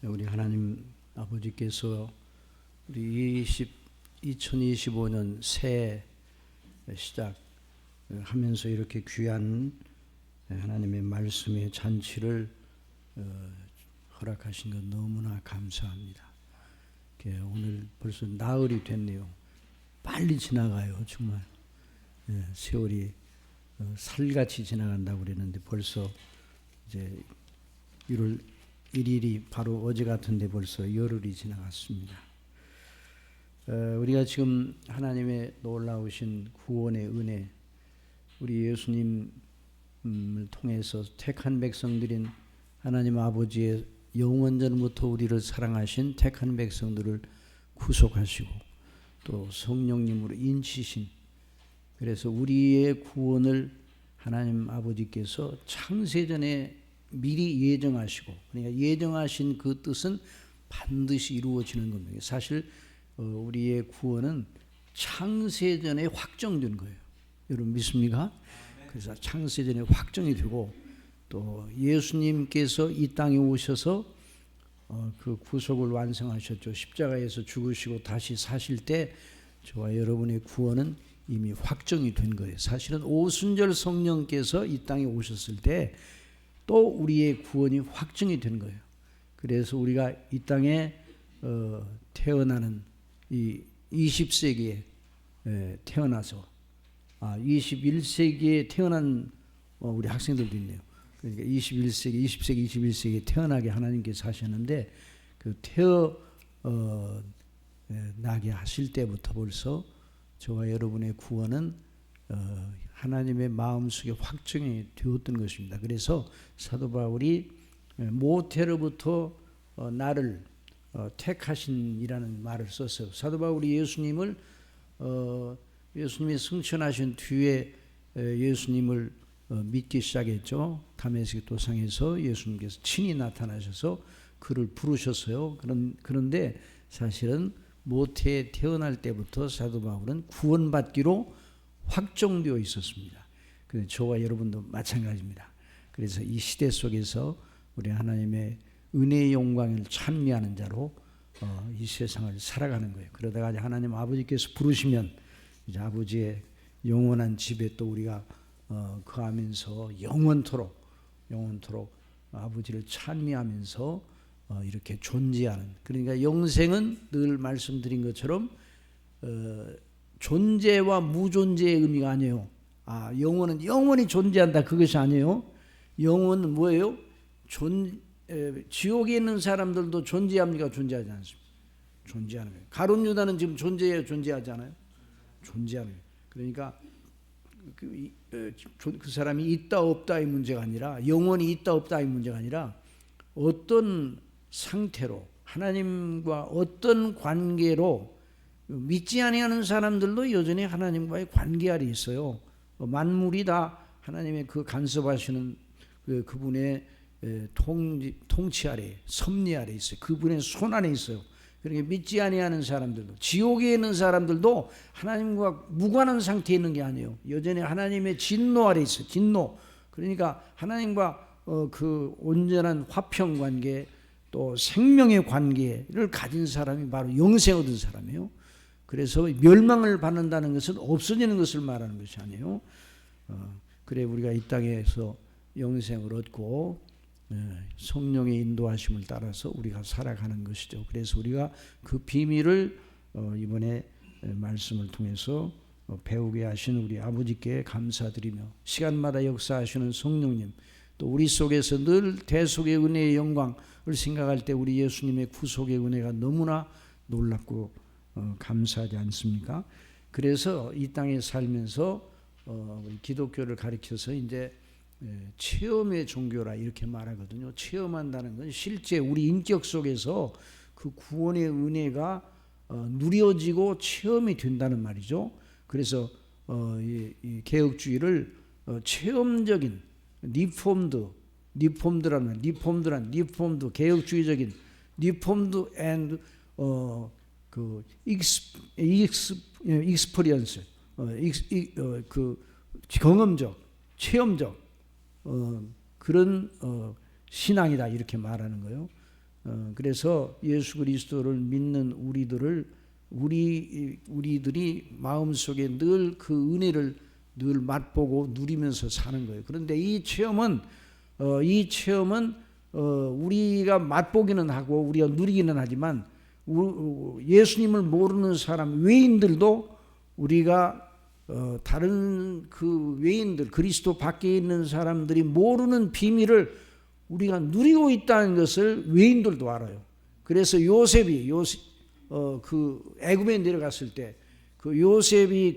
우리 하나님 아버지께서 우리 2025년 새해 시작하면서 이렇게 귀한 하나님의 말씀의 잔치를 허락하신 것 너무나 감사합니다. 오늘 벌써 나흘이 됐네요. 빨리 지나가요, 정말. 세월이 살같이 지나간다고 그랬는데 벌써 이제 1월 1일이 바로 어제 같은데 벌써 열흘이 지나갔습니다. 우리가 지금 하나님의 놀라우신 구원의 은혜, 우리 예수님을 통해서 택한 백성들인 하나님 아버지의 영원전부터 우리를 사랑하신 택한 백성들을 구속하시고 또 성령님으로 인치신, 그래서 우리의 구원을 하나님 아버지께서 창세전에 미리 예정하시고, 그러니까 예정하신 그 뜻은 반드시 이루어지는 겁니다. 사실 우리의 구원은 창세전에 확정된 거예요. 여러분 믿습니까? 그래서 창세전에 확정이 되고 또 예수님께서 이 땅에 오셔서 그 구속을 완성하셨죠. 십자가에서 죽으시고 다시 사실 때 저와 여러분의 구원은 이미 확정이 된 거예요. 사실은 오순절 성령께서 이 땅에 오셨을 때 또 우리의 구원이 확정이 된 거예요. 그래서 우리가 이 땅에 태어나는 이 20세기에 태어나서 21세기에 태어난 우리 학생들도 있네요. 그러니까 20세기, 21세기에 태어나게 하나님께서 하셨는데 그 태어나게 하실 때부터 벌써 저와 여러분의 구원은 하나님의 마음속에 확정이 되었던 것입니다. 그래서 사도 바울이 모태로부터 나를 택하신이라는 말을 썼어요. 사도 바울이 예수님이 승천하신 뒤에 예수님을 믿기 시작했죠. 다메섹 도상에서 예수님께서 친히 나타나셔서 그를 부르셨어요. 그런데 사실은 모태에 태어날 때부터 사도 바울은 구원받기로 확정되어 있었습니다. 저와 여러분도 마찬가지입니다. 그래서 이 시대 속에서 우리 하나님의 은혜의 영광을 찬미하는 자로 이 세상을 살아가는 거예요. 그러다가 하나님 아버지께서 부르시면 이제 아버지의 영원한 집에 또 우리가 거하면서 영원토록 아버지를 찬미하면서 이렇게 존재하는, 그러니까 영생은 늘 말씀드린 것처럼 존재와 무존재의 의미가 아니에요. 영혼은 영원히 존재한다, 그것이 아니에요. 영혼은 뭐예요? 지옥에 있는 사람들도 존재합니까? 존재하지 않습니다. 존재하는 거예요. 가룟 유다는 지금 존재해요, 존재하지 않아요? 존재하는 거예요. 그러니까 그 사람이 있다 없다의 문제가 아니라, 영혼이 있다 없다의 문제가 아니라 어떤 상태로 하나님과 어떤 관계로, 믿지 아니하는 사람들도 여전히 하나님과의 관계 아래 있어요. 만물이 다 하나님의 그 간섭하시는 그분의 통치 아래, 섭리 아래 있어요. 그분의 손 안에 있어요. 그러니까 믿지 아니하는 사람들도, 지옥에 있는 사람들도 하나님과 무관한 상태에 있는 게 아니에요. 여전히 하나님의 진노 아래 있어요. 진노. 그러니까 하나님과 그 온전한 화평 관계, 또 생명의 관계를 가진 사람이 바로 영생 얻은 사람이에요. 그래서 멸망을 받는다는 것은 없어지는 것을 말하는 것이 아니에요. 그래 우리가 이 땅에서 영생을 얻고 성령의 인도하심을 따라서 우리가 살아가는 것이죠. 그래서 우리가 그 비밀을 이번에 말씀을 통해서 배우게 하신 우리 아버지께 감사드리며, 시간마다 역사하시는 성령님, 또 우리 속에서 늘 대속의 은혜의 영광을 생각할 때 우리 예수님의 구속의 은혜가 너무나 놀랍고 감사하지 않습니까? 그래서 이 땅에 살면서 우리 기독교를 가리켜서 이제 체험의 종교라 이렇게 말하거든요. 체험한다는 건 실제 우리 인격 속에서 그 구원의 은혜가 누려지고 체험이 된다는 말이죠. 그래서 이 개혁주의를 체험적인 리폼드 개혁주의적인 리폼드 앤 그 익스퍼리언스, 그 경험적, 체험적 그런 신앙이다 이렇게 말하는 거예요. 그래서 예수 그리스도를 믿는 우리들이 마음속에 늘 그 은혜를 늘 맛보고 누리면서 사는 거예요. 그런데 이 체험은 우리가 맛보기는 하고 우리가 누리기는 하지만 예수님을 모르는 사람 외인들도 우리가 다른 그 외인들 그리스도 밖에 있는 사람들이 모르는 비밀을 우리가 누리고 있다는 것을 외인들도 알아요. 그래서 요셉이 그 애굽에 내려갔을 때 그 요셉이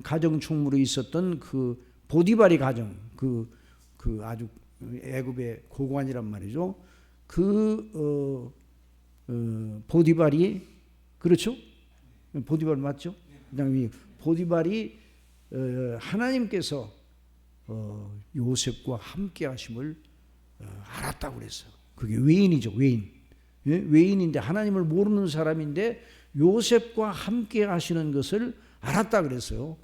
가정 충무로 있었던 그 보디발이 가정 그 아주 애굽의 고관이란 말이죠. 보디발이 그렇죠? 보디발 맞죠? 그다음에 보디발이 하나님께서 요셉과 함께 하심을 알았다고 그랬어요. 그게 외인이죠, 외인. 외인인데 하나님을 모르는 사람인데 요셉과 함께 하시는 것을 알았다 그랬어요.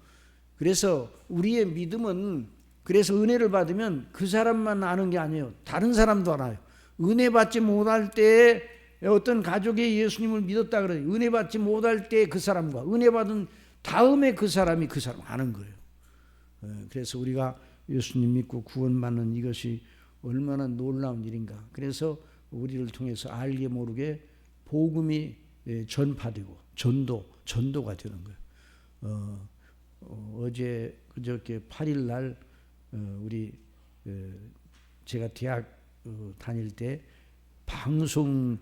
그래서 우리의 믿음은 그래서 은혜를 받으면 그 사람만 아는 게 아니에요. 다른 사람도 알아요. 은혜 받지 못할 때 어떤 가족이 예수님을 믿었다 그래요. 은혜 받지 못할 때 그 사람과 은혜 받은 다음에 그 사람이 그 사람 아는 거예요. 그래서 우리가 예수님 믿고 구원받는 이것이 얼마나 놀라운 일인가. 그래서 우리를 통해서 알게 모르게 복음이 전파되고 전도가 되는 거예요. 어제 그저께 8일 날 우리 제가 대학 다닐 때 방송국에서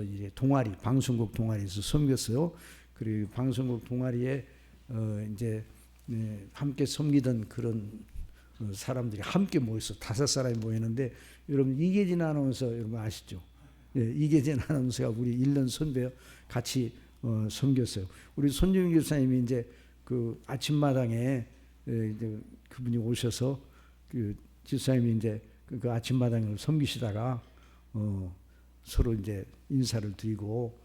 이제 방송국 동아리에서 섬겼어요. 그리고 방송국 동아리에 이제 함께 섬기던 그런 사람들이 함께 모였어. 5사람이 모였는데 여러분 이계진 아나운서 여러분 아시죠? 이계진 아나운서가 우리 1년 선배요. 같이 섬겼어요. 우리 손정인 교사님이 이제 그 아침마당에 이제 그분이 오셔서 그 집사님이 이제 그 아침마당을 섬기시다가 서로 이제 인사를 드리고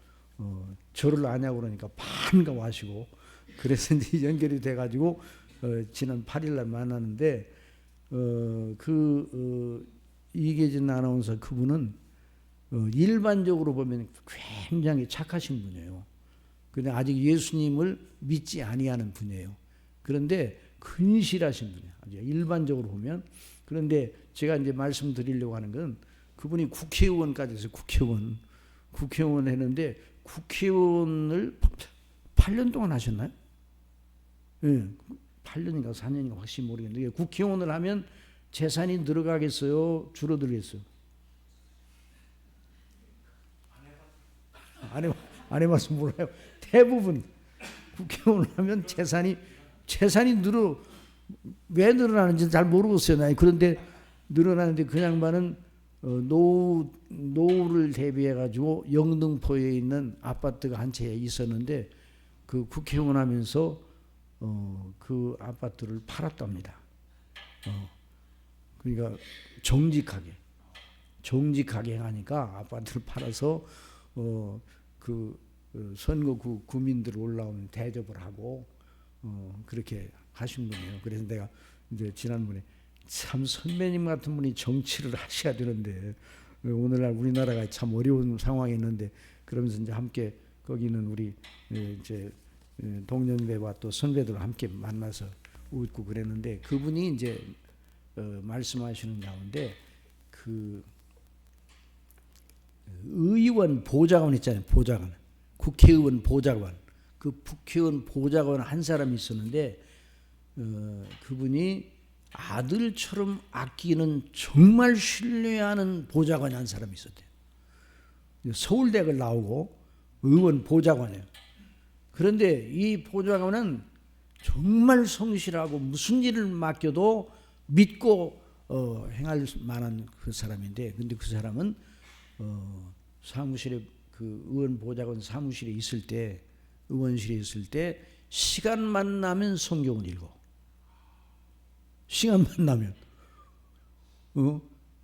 저를 아냐고 그러니까 반가워하시고 그래서 이제 연결이 돼가지고 지난 8일날 만났는데 이계진 아나운서 그분은 일반적으로 보면 굉장히 착하신 분이에요. 근데 아직 예수님을 믿지 아니하는 분이에요. 그런데 근실하신 분이에요. 아주 일반적으로 보면. 그런데 제가 이제 말씀드리려고 하는 건 그분이 국회의원까지 해서 국회의원 했는데 국회의원을 8년 동안 하셨나요? 네, 8년인가 4년인가 확실히 모르겠는데 국회의원을 하면 재산이 늘어가겠어요? 줄어들겠어요? 안 해봐서 몰라요. 대부분 국회의원을 하면 재산이 왜 늘어나는지 잘 모르겠어요. 그런데 늘어나는데 그 양반은 노후를 대비해 가지고 영등포에 있는 아파트가 한 채 있었는데 그 국회의원 하면서 그 아파트를 팔았답니다. 그러니까 정직하게 하니까 아파트를 팔아서 그 선거구 구민들 올라오면 대접을 하고 그렇게 하신 분이에요. 그래서 내가 이제 지난번에 참 선배님 같은 분이 정치를 하셔야 되는데 오늘날 우리나라가 참 어려운 상황이 있는데 그러면서 이제 함께 거기는 우리 이제 동년배와 또 선배들 함께 만나서 웃고 그랬는데 그분이 이제 말씀하시는 가운데 그 의원 보좌관 있잖아요. 보좌관. 국회의원 보좌관. 그 국회의원 보좌관 한 사람이 있었는데 그분이 아들처럼 아끼는 정말 신뢰하는 보좌관이 한 사람이 있었대요. 서울대학을 나오고 의원 보좌관이에요. 그런데 이 보좌관은 정말 성실하고 무슨 일을 맡겨도 믿고 행할 만한 그 사람인데 근데 그 사람은 사무실에 그 의원 보좌관 사무실에 있을 때 의원실에 있을 때 시간만 나면 성경을 읽어. 시간만 나면.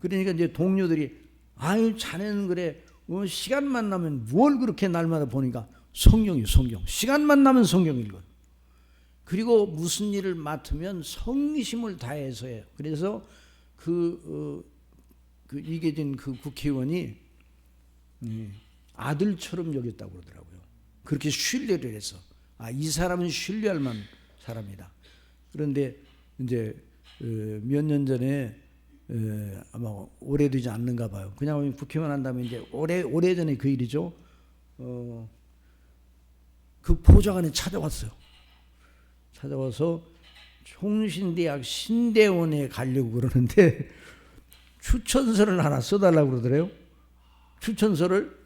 그러니까 이제 동료들이 아유 자네는 그래 시간만 나면 뭘 그렇게 날마다 보니까 성경. 시간만 나면 성경 읽어. 그리고 무슨 일을 맡으면 성심을 다해서 해요. 그래서 그 그 이계진 그 국회의원이 아들처럼 여겼다고 그러더라고요. 그렇게 신뢰를 해서 이 사람은 신뢰할 만한 사람이다. 그런데 이제 몇 년 전에 아마 오래되지 않는가 봐요. 그냥 국회의원 한 다음에 이제 오래전에 그 일이죠. 그 보좌관이 찾아왔어요. 찾아와서 총신대학 신대원에 가려고 그러는데 추천서를 하나 써달라고 그러더래요. 추천서를.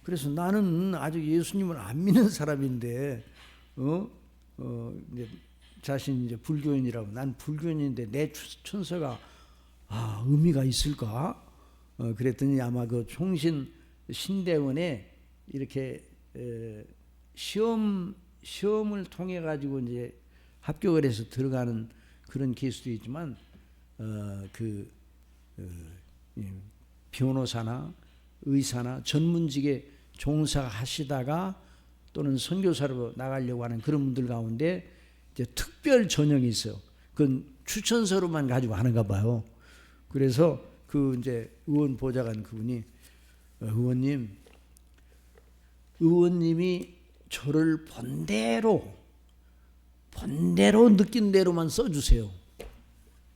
그래서 나는 아직 예수님을 안 믿는 사람인데, 이제 자신 이제 불교인이라고, 난 불교인인데 내 추천서가 의미가 있을까? 그랬더니 아마 그 총신 신대원에 이렇게 시험을 통해 가지고 이제 합격을 해서 들어가는 그런 케이스도 있지만, 변호사나 의사나 전문직에 종사하시다가 또는 선교사로 나가려고 하는 그런 분들 가운데 이제 특별 전형이 있어요. 그건 추천서로만 가지고 하는가 봐요. 그래서 그 이제 의원 보좌관 그분이 의원님이 저를 본대로 느낀 대로만 써주세요.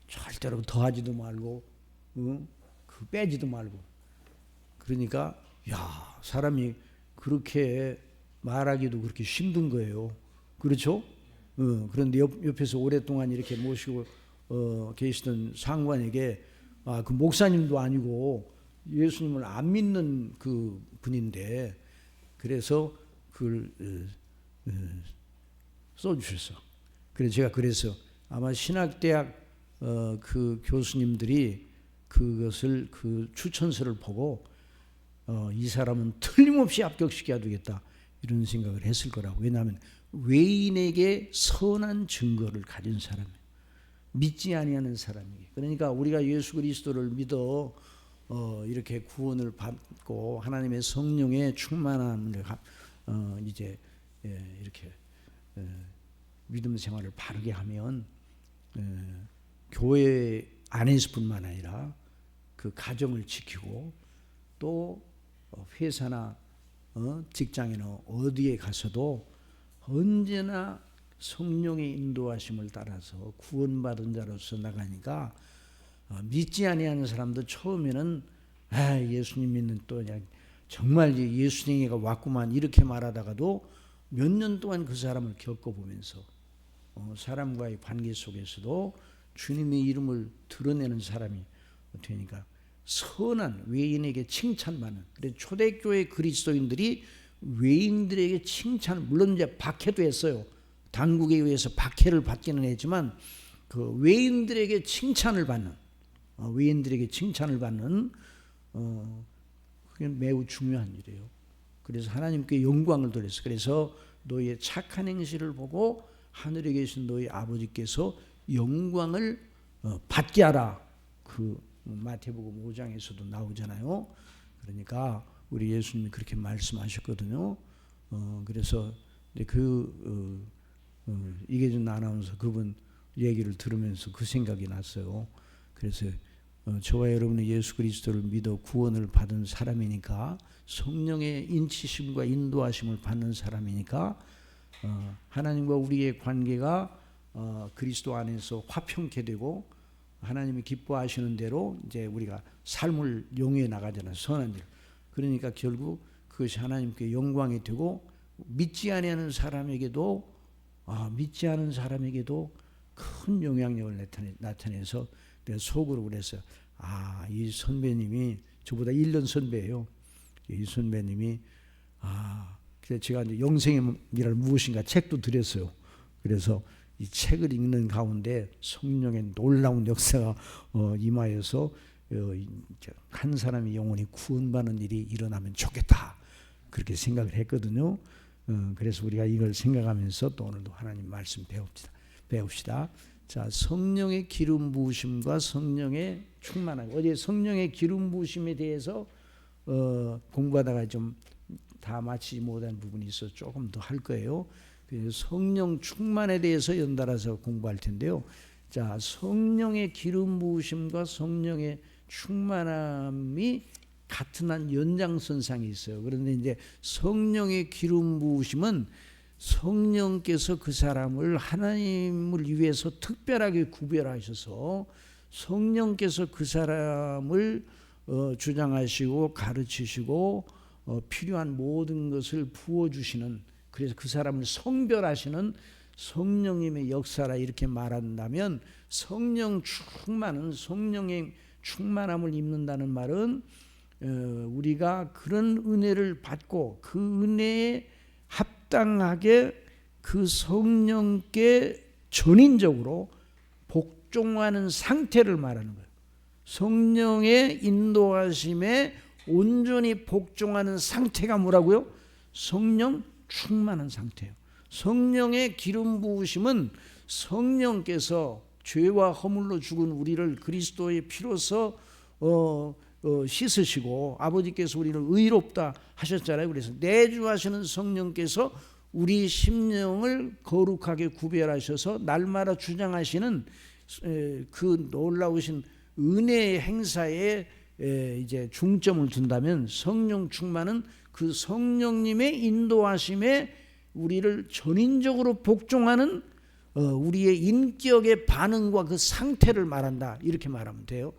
절대로 더하지도 말고, 그 빼지도 말고. 그러니까 사람이 그렇게 말하기도 그렇게 힘든 거예요. 그렇죠? 그런데 옆에서 오랫동안 이렇게 모시고 계시던 상관에게 그 목사님도 아니고 예수님을 안 믿는 그 분인데, 그래서 그걸 써주셨어. 그래서 제가 아마 신학대학 그 교수님들이 그것을 그 추천서를 보고 이 사람은 틀림없이 합격시켜야 되겠다 이런 생각을 했을 거라고. 왜냐하면 외인에게 선한 증거를 가진 사람이에요. 믿지 아니하는 사람이에요. 그러니까 우리가 예수 그리스도를 믿어 이렇게 구원을 받고 하나님의 성령의 충만함을 이제 이렇게 믿음 생활을 바르게 하면 교회 안에서뿐만 아니라 그 가정을 지키고 또 회사나 직장이나 어디에 가서도 언제나 성령의 인도하심을 따라서 구원받은 자로서 나가니까 믿지 아니하는 사람도 처음에는 예수님 믿는 또 그냥 정말 예수님이가 왔구만 이렇게 말하다가도 몇 년 동안 그 사람을 겪어보면서 사람과의 관계 속에서도 주님의 이름을 드러내는 사람이 되니까 선한 외인에게 칭찬받는. 그래서 초대교회 그리스도인들이 외인들에게 칭찬, 물론 이제 박해도 했어요. 당국에 의해서 박해를 받기는 했지만 그 외인들에게 칭찬을 받는, 그게 매우 중요한 일이에요. 그래서 하나님께 영광을 돌렸어. 그래서 너희의 착한 행실을 보고 하늘에 계신 너희 아버지께서 영광을 받게 하라. 그 마태복음 5장에서도 나오잖아요. 그러니까 우리 예수님이 그렇게 말씀하셨거든요. 그래서 이계준 아나운서 그분 얘기를 들으면서 그 생각이 났어요. 그래서 저와 여러분은 예수 그리스도를 믿어 구원을 받은 사람이니까, 성령의 인치심과 인도하심을 받는 사람이니까 하나님과 우리의 관계가 그리스도 안에서 화평케 되고 하나님이 기뻐하시는 대로 이제 우리가 삶을 용해 나가잖아요. 선한 일. 그러니까 결국 그것이 하나님께 영광이 되고 믿지 않는 사람에게도 큰 영향력을 나타내서 내가 속으로 그랬어요. 이 선배님이 저보다 1년 선배예요. 이 선배님이 그래서 제가 이제 영생이란 무엇인가 책도 드렸어요. 그래서 이 책을 읽는 가운데 성령의 놀라운 역사가 임하여서 한 사람이 영혼이 구원받는 일이 일어나면 좋겠다 그렇게 생각을 했거든요. 그래서 우리가 이걸 생각하면서 또 오늘도 하나님 말씀 배웁시다. 자, 성령의 기름 부으심과 성령의 충만함. 어제 성령의 기름 부으심에 대해서 공부하다가 좀 다 마치지 못한 부분이 있어서 조금 더 할 거예요. 그래서 성령 충만에 대해서 연달아서 공부할 텐데요. 자, 성령의 기름 부으심과 성령의 충만함이 같은 한 연장선상에 있어요. 그런데 이제 성령의 기름 부으심은 성령께서 그 사람을 하나님을 위해서 특별하게 구별하셔서 성령께서 그 사람을 주장하시고 가르치시고 필요한 모든 것을 부어주시는, 그래서 그 사람을 성별하시는 성령님의 역사라 이렇게 말한다면, 성령 충만은, 성령의 충만함을 입는다는 말은 우리가 그런 은혜를 받고 그 은혜에 합당하게 그 성령께 전인적으로 복종하는 상태를 말하는 거예요. 성령의 인도하심에 온전히 복종하는 상태가 뭐라고요? 성령 충만한 상태예요. 성령의 기름 부으심은 성령께서 죄와 허물로 죽은 우리를 그리스도의 피로서 씻으시고, 아버지께서 우리를 의롭다 하셨잖아요. 그래서 내주하시는 성령께서 우리 심령을 거룩하게 구별하셔서 날마다 주장하시는 그 놀라우신 은혜의 행사에 이제 중점을 둔다면, 성령 충만은 그 성령님의 인도하심에 우리를 전인적으로 복종하는 우리의 인격의 반응과 그 상태를 말한다, 이렇게 말하면 돼요.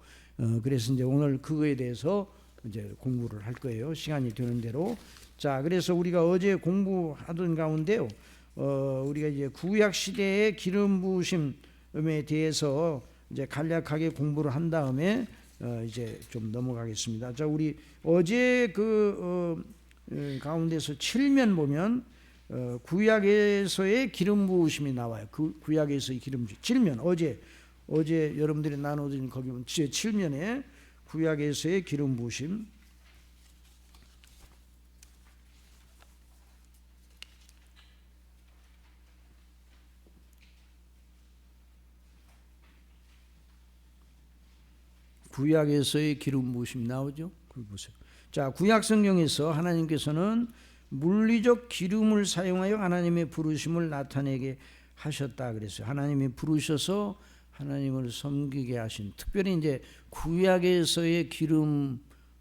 그래서 이제 오늘 그거에 대해서 이제 공부를 할 거예요. 시간이 되는 대로. 자, 그래서 우리가 어제 공부하던 가운데요, 우리가 이제 구약 시대의 기름 부으심에 대해서 이제 간략하게 공부를 한 다음에 이제 좀 넘어가겠습니다. 자, 우리 어제 가운데서 7면 보면 구약에서의 기름 부으심이 나와요. 그 구약에서의 기름 부으심 7면, 어제 여러분들이 나눠진 거기 보면 7면에 구약에서의 기름 부으심. 구약에서의 기름 부으심 나오죠? 그걸 보세요. 자, 구약 성경에서 하나님께서는 물리적 기름을 사용하여 하나님의 부르심을 나타내게 하셨다 그랬어요. 하나님이 부르셔서 하나님을 섬기게 하신, 특별히 이제 구약에서의 기름,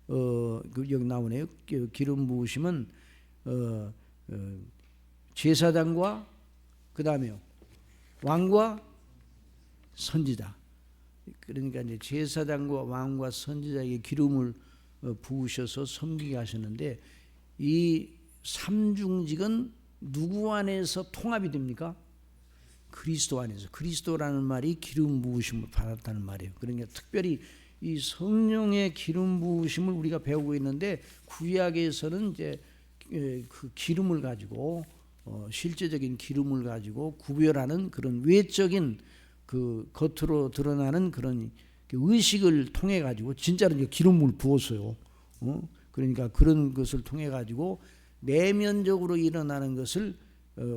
여기 나오네요. 기름 부으심은 제사장과 그 다음에요, 왕과 선지자. 그러니까 이제 제사장과 왕과 선지자에게 기름을 부으셔서 섬기게 하셨는데, 이 삼중직은 누구 안에서 통합이 됩니까? 그리스도 안에서. 그리스도라는 말이 기름 부으심을 받았다는 말이에요. 그러니까 특별히 이 성령의 기름 부으심을 우리가 배우고 있는데, 구약에서는 이제 그 기름을 가지고 실제적인 기름을 가지고 구별하는 그런 외적인 그 겉으로 드러나는 그런 의식을 통해 가지고 진짜로 이제 기름을 부었어요. 그러니까 그런 것을 통해 가지고 내면적으로 일어나는 것을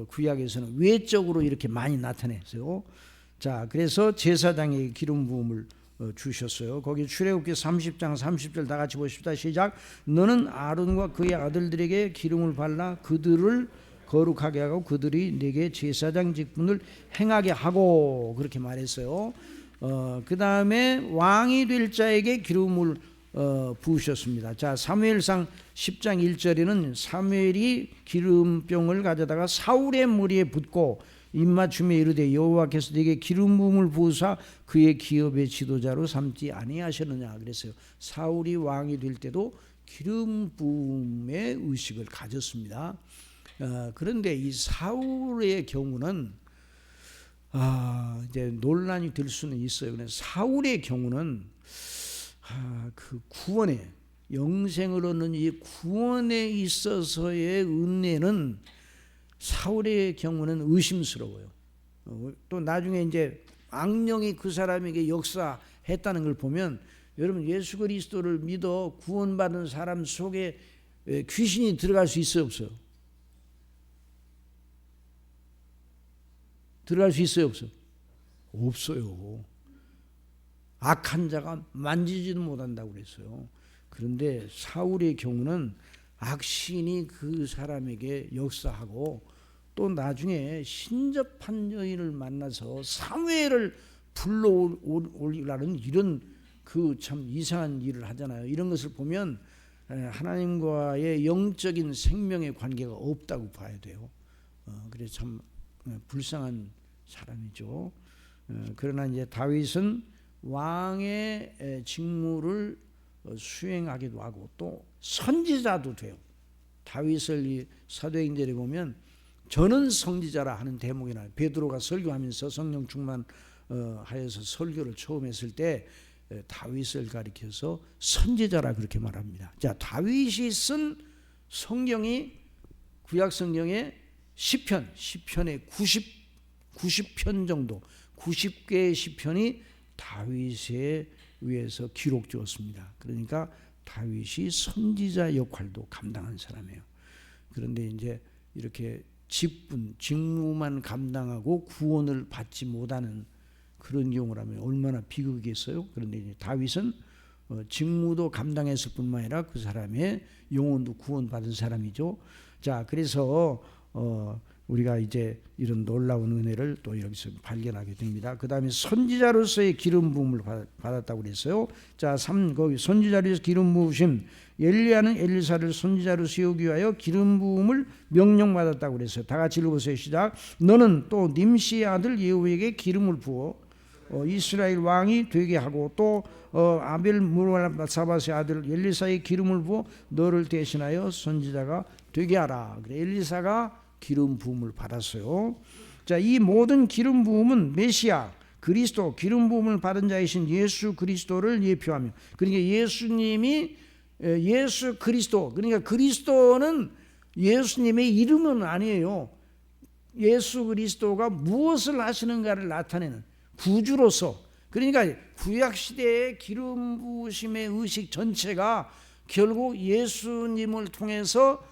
구약에서는 외적으로 이렇게 많이 나타냈어요. 자, 그래서 제사장에게 기름 부음을 주셨어요. 거기 출애굽기 30장 30절 다 같이 보십시다. 시작. 너는 아론과 그의 아들들에게 기름을 발라 그들을 거룩하게 하고 그들이 내게 제사장 직분을 행하게 하고, 그렇게 말했어요. 그 다음에 왕이 될 자에게 기름을 부으셨습니다. 자, 사무엘상 10장 1절에는 사무엘이 기름병을 가져다가 사울의 머리에 붓고 입맞춤에 이르되 여호와께서 네게 기름 부음을 부으사 그의 기업의 지도자로 삼지 아니하셨느냐 그랬어요. 사울이 왕이 될 때도 기름 부음의 의식을 가졌습니다. 그런데 이 사울의 경우는 이제 논란이 될 수는 있어요. 그래서 사울의 경우는 그 구원에, 영생을 얻는 이 구원에 있어서의 은혜는 사울의 경우는 의심스러워요. 또 나중에 이제 악령이 그 사람에게 역사했다는 걸 보면, 여러분 예수 그리스도를 믿어 구원받은 사람 속에 귀신이 들어갈 수 있어요, 없어요? 들어갈 수 있어요, 없어요? 없어요. 악한 자가 만지지도 못한다고 그랬어요. 그런데 사울의 경우는 악신이 그 사람에게 역사하고, 또 나중에 신접한 여인을 만나서 사무엘을 불러올리라는 이런 그 참 이상한 일을 하잖아요. 이런 것을 보면 하나님과의 영적인 생명의 관계가 없다고 봐야 돼요. 그래서 참 불쌍한 사람이죠. 그러나 이제 다윗은 왕의 직무를 수행하기도 하고 또 선지자도 돼요. 다윗을 이 사도행전에 보면 저는 선지자라 하는 대목이 나와요. 베드로가 설교하면서 성령 충만하여서 설교를 처음 했을 때 다윗을 가리켜서 선지자라 그렇게 말합니다. 자, 다윗이 쓴 성경이 구약 성경의 시편의 90편 정도, 90개의 시편이 다윗에 의해서 기록되었습니다. 그러니까 다윗이 선지자 역할도 감당한 사람이에요. 그런데 이제 이렇게 직무만 감당하고 구원을 받지 못하는 그런 경우라면 얼마나 비극이겠어요. 그런데 이제 다윗은 직무도 감당했을 뿐만 아니라 그 사람의 영혼도 구원받은 사람이죠. 자, 그래서 우리가 이제 이런 놀라운 은혜를 또 여기서 발견하게 됩니다. 그 다음에 선지자로서의 기름 부음을 받았다고 그랬어요. 자, 거기 선지자로서 기름 부으심, 엘리야는 엘리사를 선지자로 세우기 위하여 기름 부음을 명령받았다고 그랬어요. 다 같이 읽어보세요. 시작. 너는 또 님시의 아들 예후에게 기름을 부어 이스라엘 왕이 되게 하고 또 아벨 무라사밧의 아들 엘리사의 기름을 부어 너를 대신하여 선지자가 되게 하라. 그래, 엘리사가 기름 부음을 받았어요. 자, 이 모든 기름 부음은 메시아 그리스도 기름 부음을 받은 자이신 예수 그리스도를 예표하며, 그러니까 예수님이 예수 그리스도, 그러니까 그리스도는 예수님의 이름은 아니에요. 예수 그리스도가 무엇을 하시는가를 나타내는 구주로서, 그러니까 구약 시대의 기름 부으심의 의식 전체가 결국 예수님을 통해서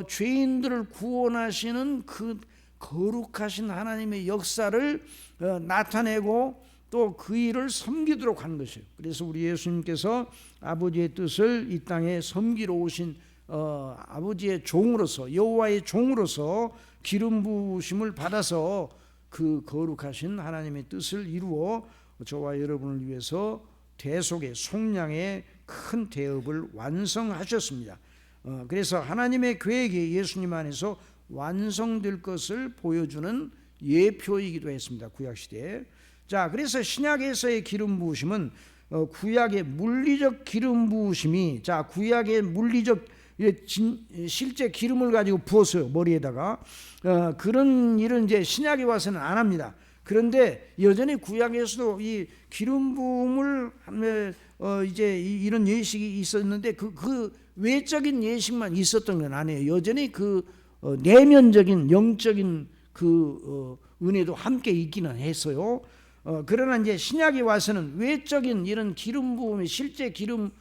죄인들을 구원하시는 그 거룩하신 하나님의 역사를 나타내고 또 그 일을 섬기도록 한 것이에요. 그래서 우리 예수님께서 아버지의 뜻을 이 땅에 섬기러 오신 아버지의 종으로서, 여호와의 종으로서 기름 부으심을 받아서 그 거룩하신 하나님의 뜻을 이루어 저와 여러분을 위해서 대속의 속량의 큰 대업을 완성하셨습니다. 그래서 하나님의 계획이 예수님 안에서 완성될 것을 보여주는 예표이기도 했습니다. 구약시대에. 자, 그래서 신약에서의 기름 부으심은 구약의 물리적 기름 부으심이, 자, 구약의 물리적 실제 기름을 가지고 부었어요. 머리에다가. 그런 일은 이제 신약에 와서는 안 합니다. 그런데 여전히 구약에서도 이 기름 부음을 이제 이런 예식이 있었는데 그 외적인 예식만 있었던 건 아니에요. 여전히 그 내면적인 영적인 그 은혜도 함께 있기는 했어요. 그러나 이제 신약에 와서는 외적인 이런 기름 부음이 실제 기름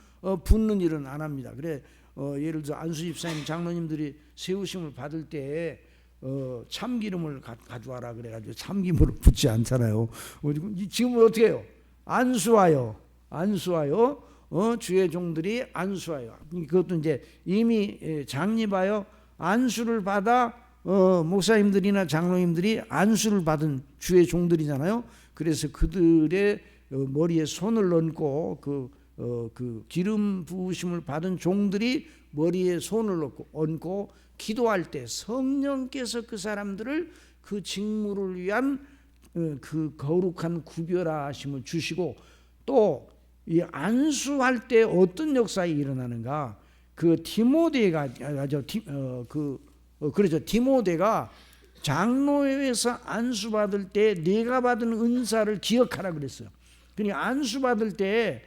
붓는 일은 안 합니다. 그래 예를 들어 안수 집사님 장로님들이 세우심을 받을 때 참기름을 가져와라 그래가지고 참기름을 붓지 않잖아요. 지금 어떻게 해요? 안수하여 주의 종들이 안수하여, 그것도 이제 이미 장립하여 안수를 받아 목사님들이나 장로님들이 안수를 받은 주의 종들이잖아요. 그래서 그들의 머리에 손을 얹고 그 기름 부으심을 받은 종들이 머리에 손을 얹고 기도할 때 성령께서 그 사람들을 그 직무를 위한 그 거룩한 구별하심을 주시고, 또 이 안수할 때 어떤 역사가 일어나는가? 그 디모데가 그렇죠. 디모데가 장로회에서 안수 받을 때 내가 받은 은사를 기억하라 그랬어요. 그러니까 안수 받을 때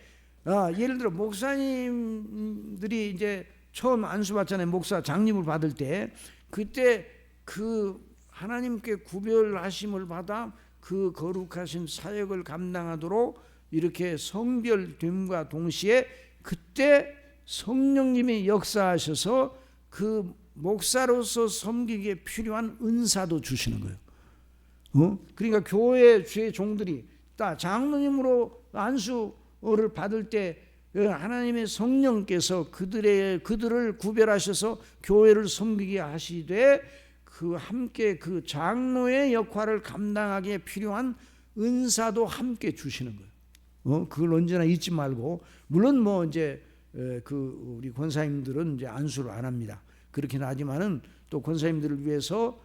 예를 들어 목사님들이 이제 처음 안수 받잖아요. 목사 장립을 받을 때 그때 그 하나님께 구별하심을 받아 그 거룩하신 사역을 감당하도록 이렇게 성별됨과 동시에 그때 성령님이 역사하셔서 그 목사로서 섬기기에 필요한 은사도 주시는 거예요. 그러니까 교회 주의 종들이 장로님으로 안수를 받을 때 하나님의 성령께서 그들을 구별하셔서 교회를 섬기게 하시되 그 함께 그 장로의 역할을 감당하기에 필요한 은사도 함께 주시는 거예요. 그걸 언제나 잊지 말고, 물론 뭐 이제 우리 권사님들은 이제 안수를 안 합니다. 그렇긴 하지만은 또 권사님들을 위해서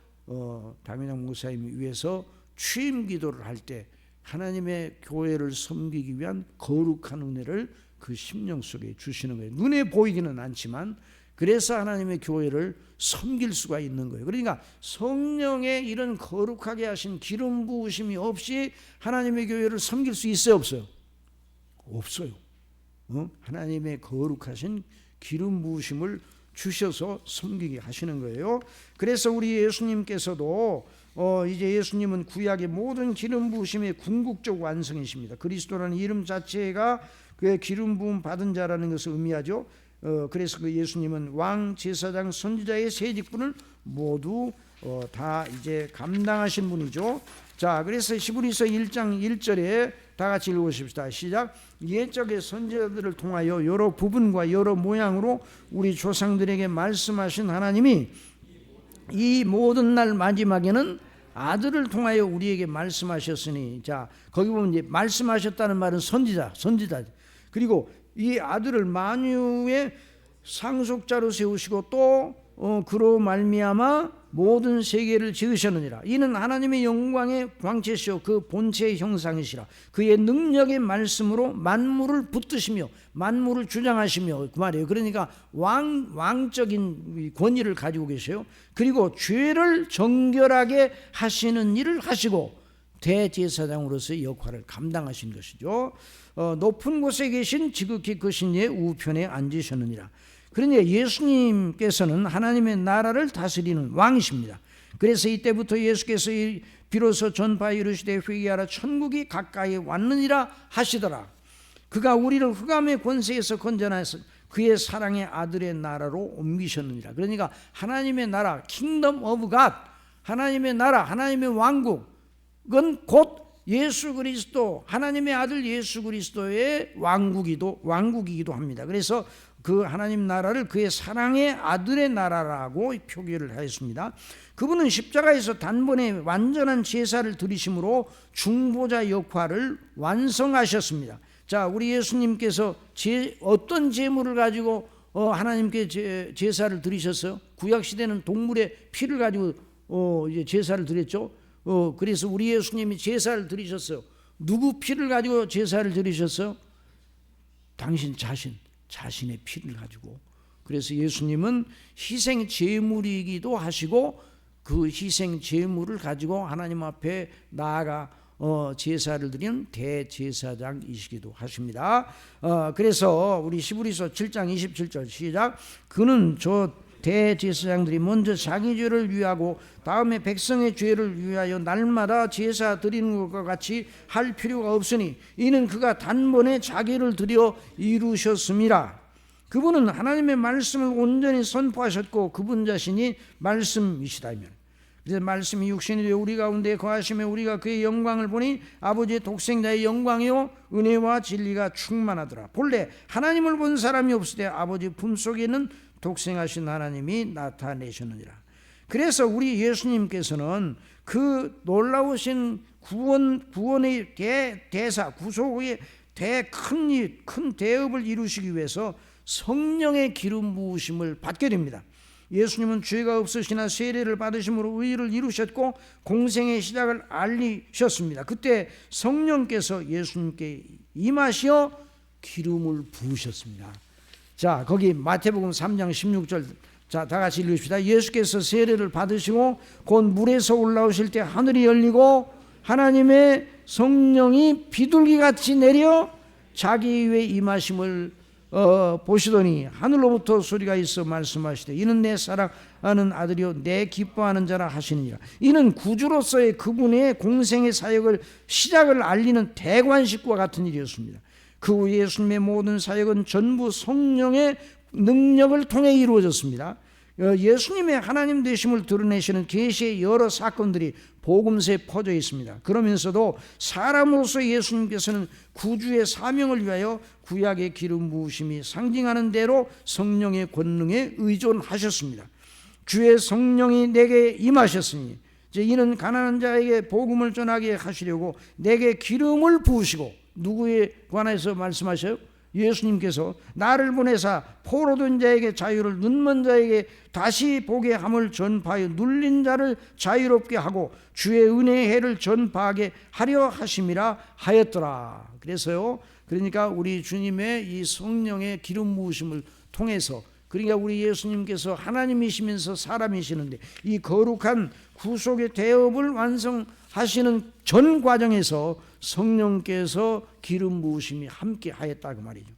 담임장 목사님을 위해서 취임 기도를 할 때 하나님의 교회를 섬기기 위한 거룩한 은혜를 그 심령 속에 주시는 거예요. 눈에 보이기는 않지만 그래서 하나님의 교회를 섬길 수가 있는 거예요. 그러니까 성령의 이런 거룩하게 하신 기름 부으심이 없이 하나님의 교회를 섬길 수 있어요, 없어요? 없어요. 하나님의 거룩하신 기름 부으심을 주셔서 섬기게 하시는 거예요. 그래서 우리 예수님께서도 이제 예수님은 구약의 모든 기름 부으심의 궁극적 완성이십니다. 그리스도라는 이름 자체가 그의 기름 부음 받은 자라는 것을 의미하죠. 그래서 그 예수님은 왕, 제사장, 선지자의 세 직분을 모두 다 이제 감당하신 분이죠. 자, 그래서 히브리서 1장 1절에 다 같이 읽어보십시다. 시작. 옛적의 선지자들을 통하여 여러 부분과 여러 모양으로 우리 조상들에게 말씀하신 하나님이 이 모든 날 마지막에는 아들을 통하여 우리에게 말씀하셨으니, 자, 거기 보면 이제 말씀하셨다는 말은 선지자. 그리고 이 아들을 만유의 상속자로 세우시고 또 그로 말미암아 모든 세계를 지으셨느니라. 이는 하나님의 영광의 광채시요 그 본체의 형상이시라. 그의 능력의 말씀으로 만물을 붙드시며 만물을 주장하시며, 그 말이에요. 그러니까 왕적인 권위를 가지고 계세요. 그리고 죄를 정결하게 하시는 일을 하시고 대제사장으로서의 역할을 감당하신 것이죠. 높은 곳에 계신 지극히 크신 이의 우편에 앉으셨느니라. 그러니까 예수님께서는 하나님의 나라를 다스리는 왕이십니다. 그래서 이때부터 예수께서 비로소 전파에 이르시되 회개하라 천국이 가까이 왔느니라 하시더라. 그가 우리를 흑암의 권세에서 건져내서 그의 사랑의 아들의 나라로 옮기셨느니라. 그러니까 하나님의 나라, 킹덤 오브 갓, 하나님의 나라, 하나님의 왕국은 곧 예수 그리스도, 하나님의 아들 예수 그리스도의 왕국이기도 합니다. 그래서 그 하나님 나라를 그의 사랑의 아들의 나라라고 표기를 하였습니다. 그분은 십자가에서 단번에 완전한 제사를 드리심으로 중보자 역할을 완성하셨습니다. 자, 우리 예수님께서 어떤 제물을 가지고 하나님께 제사를 드리셨어요? 구약 시대는 동물의 피를 가지고 이제 제사를 드렸죠. 그래서 우리 예수님이 제사를 드리셨어요. 누구 피를 가지고 제사를 드리셨어요? 당신 자신의 피를 가지고. 그래서 예수님은 희생 제물이기도 하시고 그 희생 제물을 가지고 하나님 앞에 나아가 제사를 드리는 대제사장이시기도 하십니다. 그래서 우리 히브리서 7장 27절 시작. 그는 저 대제사장들이 먼저 자기 죄를 위하고 다음에 백성의 죄를 위하여 날마다 제사 드리는 것과 같이 할 필요가 없으니 이는 그가 단번에 자기를 드려 이루셨음이라. 그분은 하나님의 말씀을 온전히 선포하셨고 그분 자신이 말씀이시다면, 그래서 말씀이 육신이 되어 우리 가운데 거하시며 우리가 그의 영광을 보니 아버지의 독생자의 영광이요 은혜와 진리가 충만하더라. 본래 하나님을 본 사람이 없을 때 아버지 품속에는 독생하신 하나님이 나타내셨느니라. 그래서 우리 예수님께서는 그 놀라우신 구원의 대사, 구속의 큰 대업을 이루시기 위해서 성령의 기름 부으심을 받게 됩니다. 예수님은 죄가 없으시나 세례를 받으심으로 의를 이루셨고 공생의 시작을 알리셨습니다. 그때 성령께서 예수님께 임하시어 기름을 부으셨습니다. 자, 거기 마태복음 3장 16절, 자, 다 같이 읽읍시다. 예수께서 세례를 받으시고 곧 물에서 올라오실 때 하늘이 열리고 하나님의 성령이 비둘기같이 내려 자기 위에 임하심을 보시더니 하늘로부터 소리가 있어 말씀하시되 이는 내 사랑하는 아들이요 내 기뻐하는 자라 하시느니라. 이는 구주로서의 그분의 공생의 사역을 시작을 알리는 대관식과 같은 일이었습니다. 그 후 예수님의 모든 사역은 전부 성령의 능력을 통해 이루어졌습니다. 예수님의 하나님 되심을 드러내시는 계시의 여러 사건들이 복음서에 퍼져 있습니다. 그러면서도 사람으로서 예수님께서는 구주의 사명을 위하여 구약의 기름 부으심이 상징하는 대로 성령의 권능에 의존하셨습니다. 주의 성령이 내게 임하셨으니 이는 가난한 자에게 복음을 전하게 하시려고 내게 기름을 부으시고, 누구에 관해서 말씀하셔요? 예수님께서 나를 보내사 포로된 자에게 자유를, 눈먼 자에게 다시 보게 함을 전파하여 눌린 자를 자유롭게 하고 주의 은혜의 해를 전파하게 하려 하심이라 하였더라. 그래서요, 그러니까 우리 주님의 이 성령의 기름 부으심을 통해서, 그러니까 우리 예수님께서 하나님이시면서 사람이시는데 이 거룩한 구속의 대업을 완성하시는 전 과정에서 성령께서 기름 부으심이 함께 하였다 그 말이죠.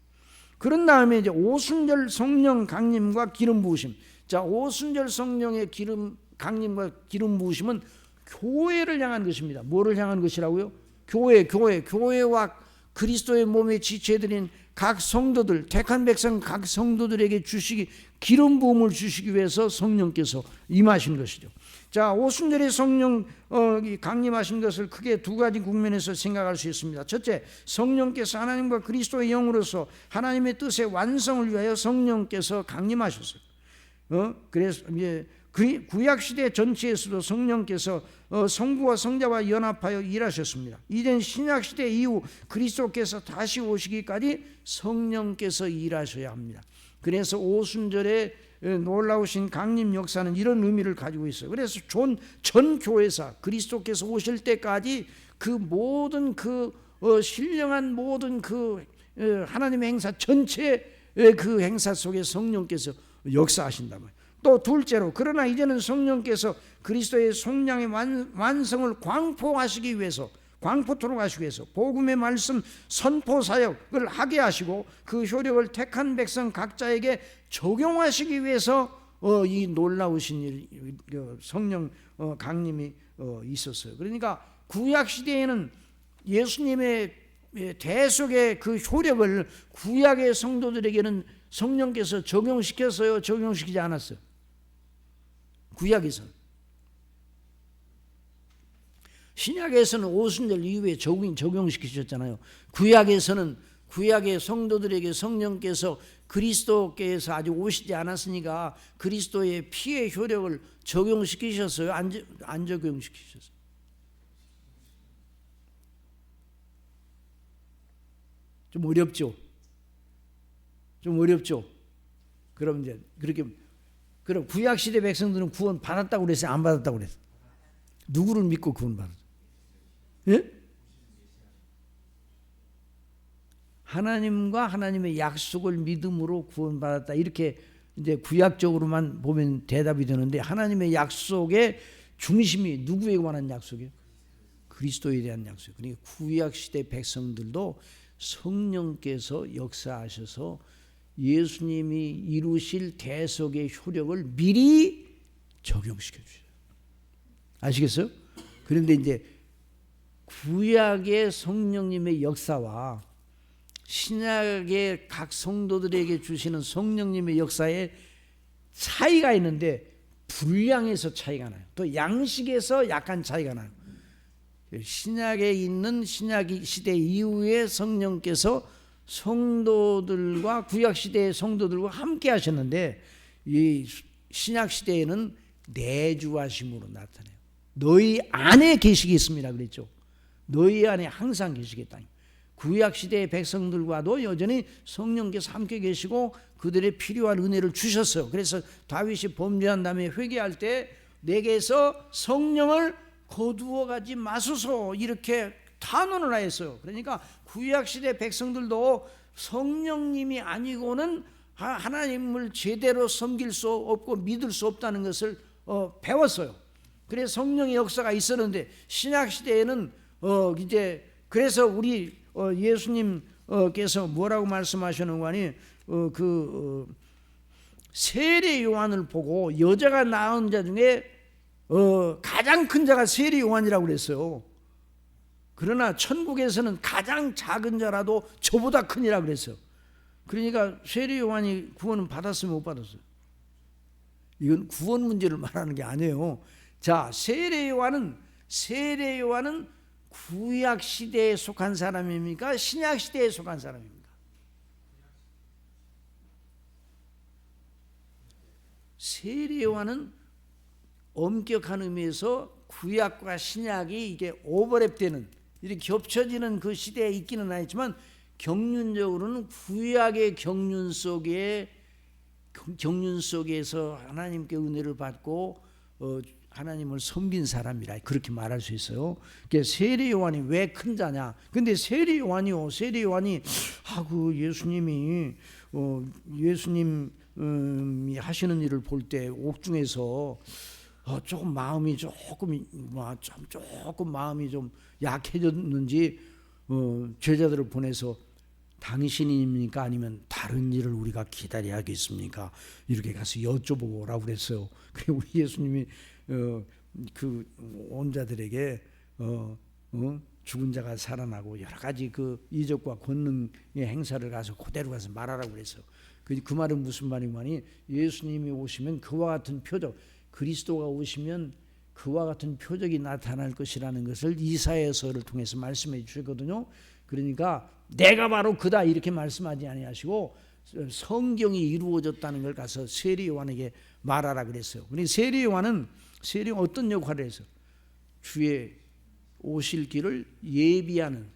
그런 다음에 이제 오순절 성령 강림과 기름 부으심. 자, 오순절 성령의 기름 강림과 기름 부으심은 교회를 향한 것입니다. 뭐를 향한 것이라고요? 교회와 그리스도의 몸에 지체드린 각 성도들, 택한 백성 각 성도들에게 주시기, 기름 부음을 주시기 위해서 성령께서 임하신 것이죠. 자, 오순절에 성령 강림하신 것을 크게 두 가지 국면에서 생각할 수 있습니다. 첫째, 성령께서 하나님과 그리스도의 영으로서 하나님의 뜻의 완성을 위하여 성령께서 강림하셨어요. 그래서 이제 구약 시대 전체에서도 성령께서 성부와 성자와 연합하여 일하셨습니다. 이젠 신약 시대 이후 그리스도께서 다시 오시기까지 성령께서 일하셔야 합니다. 그래서 오순절에 놀라우신 강림 역사는 이런 의미를 가지고 있어요. 그래서 전 교회사 그리스도께서 오실 때까지 그 모든 신령한 모든 하나님의 행사 전체의 그 행사 속에 성령께서 역사하신단 말이에요. 또 둘째로, 그러나 이제는 성령께서 그리스도의 속량의 완성을 광포하시기 위해서, 광포토록 하시기 위해서 복음의 말씀 선포 사역을 하게 하시고 그 효력을 택한 백성 각자에게 적용하시기 위해서 이 놀라우신 성령 강림이 있었어요. 그러니까 구약 시대에는 예수님의 대속의 그 효력을 구약의 성도들에게는 성령께서 적용시켰어요? 적용시키지 않았어요? 구약에서는. 신약에서는 오순절 이후에 적용시키셨잖아요. 구약에서는 구약의 성도들에게 성령께서 그리스도께서 아직 오시지 않았으니까 그리스도의 피의 효력을 적용시키셨어요? 안 적용시키셨어요? 좀 어렵죠? 좀 어렵죠? 그럼 이제 그럼 구약 시대 백성들은 구원 받았다고 그랬어요? 안 받았다고 그랬어요? 누구를 믿고 구원 받았어요? 예? 하나님과 하나님의 약속을 믿음으로 구원 받았다. 이렇게 이제 구약적으로만 보면 대답이 되는데, 하나님의 약속의 중심이 누구에 관한 약속이에요? 그리스도에 대한 약속. 그러니까 구약 시대 백성들도 성령께서 역사하셔서 예수님이 이루실 대속의 효력을 미리 적용시켜 주셔요. 아시겠어요? 그런데 이제 구약의 성령님의 역사와 신약의 각 성도들에게 주시는 성령님의 역사에 차이가 있는데 분량에서 차이가 나요. 또 양식에서 약간 차이가 나요. 신약에 있는 신약 시대 이후에 성령께서 성도들과 구약 시대의 성도들과 함께 하셨는데, 이 신약 시대에는 내주하심으로 나타나요. 너희 안에 계시기 있습니다 그랬죠. 너희 안에 항상 계시겠다. 구약 시대의 백성들과도 여전히 성령께서 함께 계시고 그들의 필요한 은혜를 주셨어요. 그래서 다윗이 범죄한 다음에 회개할 때 내게서 성령을 거두어 가지 마소서 이렇게 탄원을 하였어요. 그러니까 구약 시대 백성들도 성령님이 아니고는 하나님을 제대로 섬길 수 없고 믿을 수 없다는 것을 배웠어요. 그래서 성령의 역사가 있었는데, 신약 시대에는 이제 그래서 우리 예수님께서 뭐라고 말씀하시는 거 아니? 세례 요한을 보고 여자가 낳은 자 중에 가장 큰 자가 세례 요한이라고 그랬어요. 그러나 천국에서는 가장 작은 자라도 저보다 큰이라 그랬어요. 그러니까 세례 요한이 구원은 받았으면 못 받았어요? 이건 구원 문제를 말하는 게 아니에요. 자, 세례 요한은 구약 시대에 속한 사람입니까? 신약 시대에 속한 사람입니까? 세례 요한은 엄격한 의미에서 구약과 신약이 이게 오버랩되는 이렇게 겹쳐지는 그 시대에 있기는 하지만 경륜적으로는 구약의 경륜 속에서 하나님께 은혜를 받고 하나님을 섬긴 사람이라 그렇게 말할 수 있어요. 세례 요한이 왜 큰 자냐? 근데 세례 요한이 그 예수님이 하시는 일을 볼 때 옥중에서 조금 마음이 조금 마음이 좀 약해졌는지 제자들을 보내서 당신입니까? 아니면 다른 일을 우리가 기다려야겠습니까? 이렇게 가서 여쭤보고 오라고 그랬어요. 그리고 우리 예수님이 그 온 자들에게 죽은 자가 살아나고 여러 가지 그 이적과 권능의 행사를 가서 그대로 가서 말하라고 그랬어요. 그 말은 무슨 말이냐니 예수님이 오시면 그와 같은 표적, 그리스도가 오시면 그와 같은 표적이 나타날 것이라는 것을 이사야서를 통해서 말씀해 주셨거든요. 그러니까 내가 바로 그다 이렇게 말씀하지 아니하시고 성경이 이루어졌다는 걸 가서 세례 요한에게 말하라 그랬어요. 그러니까 세례 요한은 어떤 역할을 해서 주의 오실 길을 예비하는,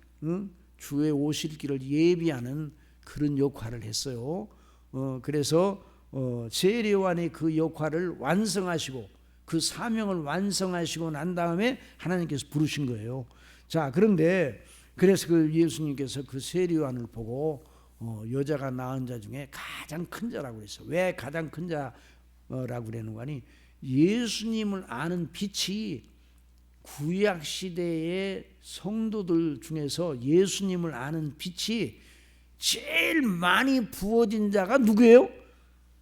주의 오실 길을 예비하는 그런 역할을 했어요. 그래서 세례 요한의 그 역할을 완성하시고 그 사명을 완성하시고 난 다음에 하나님께서 부르신 거예요. 자, 그런데 그래서 그 예수님께서 그 세례 요한을 보고 여자가 낳은 자 중에 가장 큰 자라고 그랬어요. 왜 가장 큰 자라고 그러는 거니? 예수님을 아는 빛이 구약 시대의 성도들 중에서 예수님을 아는 빛이 제일 많이 부어진 자가 누구예요?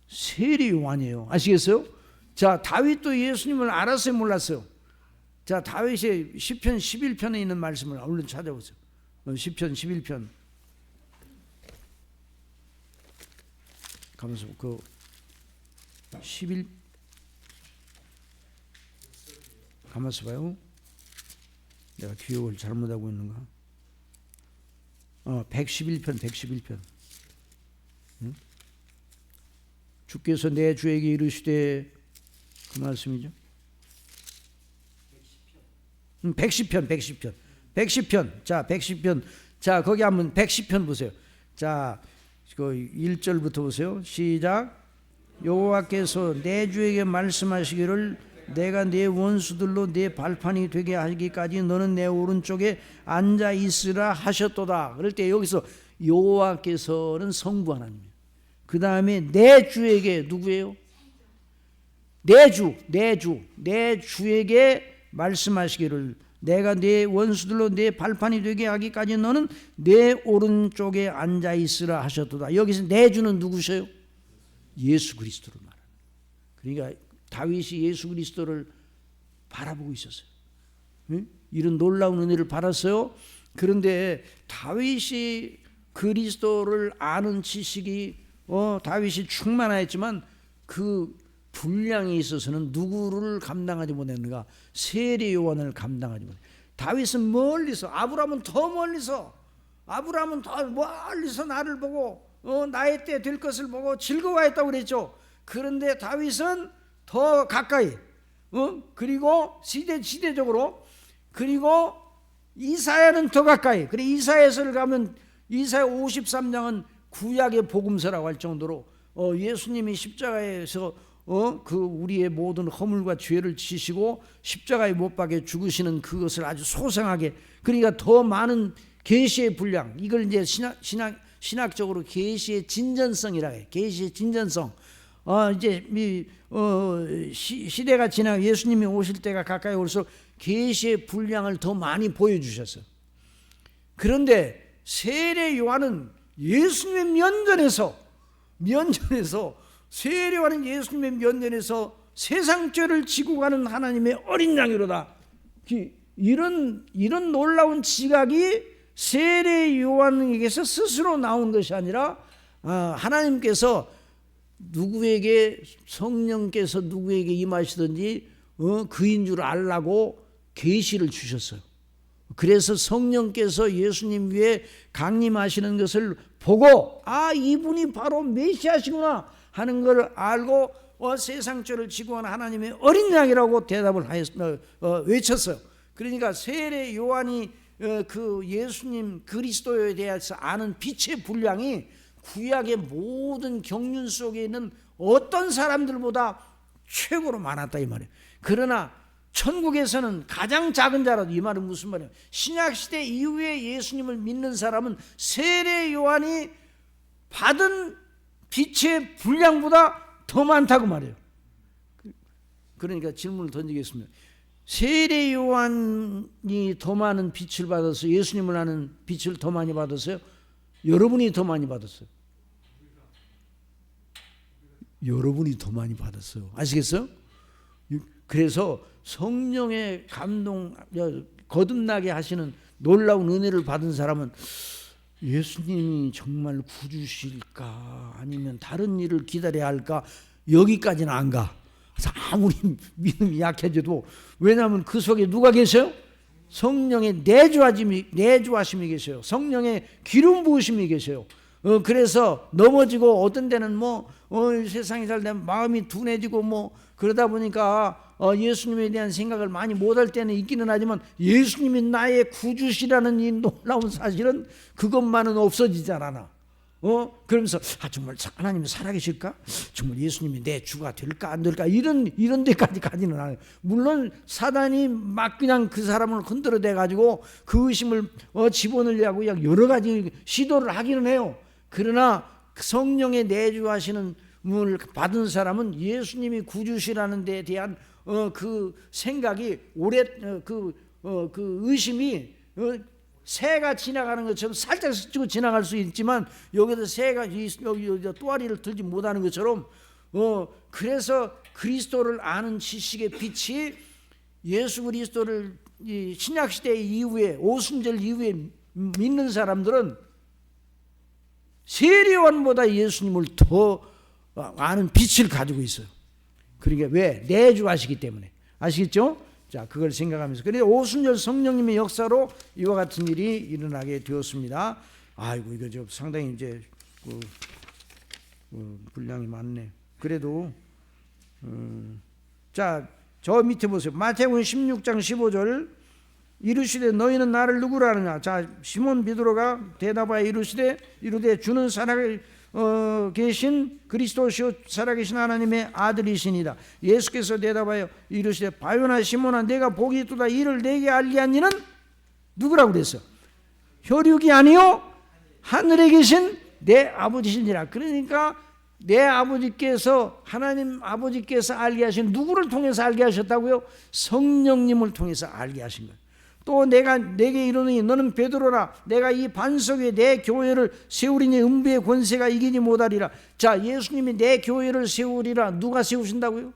세례 요한이에요. 아시겠어요? 자, 다윗도 예수님을 알았어요, 몰랐어요? 자, 다윗의 시편 11편에 있는 말씀을 얼른 찾아보세요. 시편 11편 가면서 그 11 가만있어 봐요. 내가 기억을 잘못하고 있는가? 111편. 응? 주께서 내 주에게 이르시되 그 말씀이죠. 110편. 자, 110편. 자, 거기 한번 110편 보세요. 자, 그 1절부터 보세요. 시작. 여호와께서 내 주에게 말씀하시기를 내가 네 원수들로 네 발판이 되게 하기까지 너는 내 오른쪽에 앉아 있으라 하셨도다. 그럴 때 여기서 여호와께서는 성부 하나님이에요. 그 다음에 내 주에게 누구예요? 내 주에게 말씀하시기를 내가 네 원수들로 네 발판이 되게 하기까지 너는 내 오른쪽에 앉아 있으라 하셨도다. 여기서 내 주는 누구세요? 예수 그리스도를 말하는. 그러니까 다윗이 예수 그리스도를 바라보고 있었어요. 응? 이런 놀라운 은혜를 받았어요. 그런데 다윗이 그리스도를 아는 지식이 다윗이 충만하였지만 그 분량에 있어서는 누구를 감당하지 못했는가? 세례 요한을 감당하지 못했어요. 다윗은 멀리서, 아브라함은 더 멀리서 나를 보고 나의 때 될 것을 보고 즐거워했다고 그랬죠. 그런데 다윗은 더 가까이, 그리고 시대적으로, 그리고 이사야는 더 가까이. 그래 이사야서를 가면 이사야 53장은 구약의 복음서라고 할 정도로 예수님이 십자가에서 그 우리의 모든 허물과 죄를 지시고 십자가에 못 박혀 죽으시는 그것을 아주 소상하게, 그러니까 더 많은 계시의 분량, 이걸 이제 신학적으로 계시의 진전성이라고 해요. 계시의 진전성. 이제 시대가 지나 예수님이 오실 때가 가까이 올수록 계시의 분량을 더 많이 보여주셨어요. 그런데 세례 요한은 예수님의 면전에서 세례 요한은 예수님의 면전에서 세상 죄를 지고 가는 하나님의 어린 양이로다. 이런 놀라운 지각이 세례 요한에게서 스스로 나온 것이 아니라 하나님께서 성령께서 누구에게 임하시든지 그인 줄 알라고 계시를 주셨어요. 그래서 성령께서 예수님 위에 강림하시는 것을 보고 이분이 바로 메시아시구나 하는 걸 알고 세상 죄를 지고 온 하나님의 어린 양이라고 대답을 외쳤어요. 그러니까 세례 요한이 그 예수님 그리스도에 대해서 아는 빛의 분량이 구약의 모든 경륜 속에 있는 어떤 사람들보다 최고로 많았다 이 말이에요. 그러나 천국에서는 가장 작은 자라도, 이 말은 무슨 말이에요? 신약시대 이후에 예수님을 믿는 사람은 세례 요한이 받은 빛의 분량보다 더 많다고 말해요. 그러니까 질문을 던지겠습니다. 세례 요한이 더 많은 빛을 받았어요? 예수님을 아는 빛을 더 많이 받았어요? 여러분이 더 많이 받았어요? 여러분이 더 많이 받았어요. 아시겠어요? 그래서 성령의 감동 거듭나게 하시는 놀라운 은혜를 받은 사람은 예수님이 정말 구주실까 아니면 다른 일을 기다려야 할까, 여기까지는 안 가. 아무리 믿음이 약해져도. 왜냐하면 그 속에 누가 계세요? 성령의 내주하심이 계세요. 성령의 기름 부으심이 계세요. 그래서 넘어지고 어떤 데는 세상이 잘 되면 마음이 둔해지고 그러다 보니까 예수님에 대한 생각을 많이 못할 때는 있기는 하지만, 예수님이 나의 구주시라는 이 놀라운 사실은 그것만은 없어지지 않아. 그러면서 정말 하나님이 살아계실까? 정말 예수님이 내 주가 될까 안 될까? 이런 데까지 가지는 않아요. 물론 사단이 막 그냥 그 사람을 흔들어대 가지고 그 의심을 집어넣으려고 여러 가지 시도를 하기는 해요. 그러나 성령의 내주하시는 을 받은 사람은 예수님이 구주시라는 데에 대한 그 생각이 그 의심이 새가 지나가는 것처럼 살짝 스치고 지나갈 수 있지만, 여기서 새가 여기 또아리를 들지 못하는 것처럼 그래서 그리스도를 아는 지식의 빛이 예수 그리스도를 신약시대 이후에 오순절 이후에 믿는 사람들은 세례 요한보다 예수님을 더 아는 빛을 가지고 있어요. 그러니까 왜? 내주하시기 때문에. 아시겠죠? 자, 그걸 생각하면서. 그래서 오순절 성령님의 역사로 이와 같은 일이 일어나게 되었습니다. 아이고, 이거 상당히 이제 분량이 많네. 그래도 자, 저 밑에 보세요. 마태복음 16장 15절. 이르시되 너희는 나를 누구라 하느냐. 자, 시몬 베드로가 대답하여 이르되 주는 계신 그리스도시요 살아계신 하나님의 아들이시니라. 예수께서 대답하여 이르시되 바요나 시몬아, 내가 복이 있도다. 이를 내게 알게 한 이는 누구라고 그랬어? 혈육이 아니요 하늘에 계신 내 아버지시니라. 그러니까 내 아버지께서, 하나님 아버지께서 알게 하신, 누구를 통해서 알게 하셨다고요? 성령님을 통해서 알게 하신 거예요. 또 내게 이르노니 너는 베드로라. 내가 이 반석 위에 내 교회를 세우리니 음부의 권세가 이기지 못하리라. 자, 예수님이 내 교회를 세우리라. 누가 세우신다고요?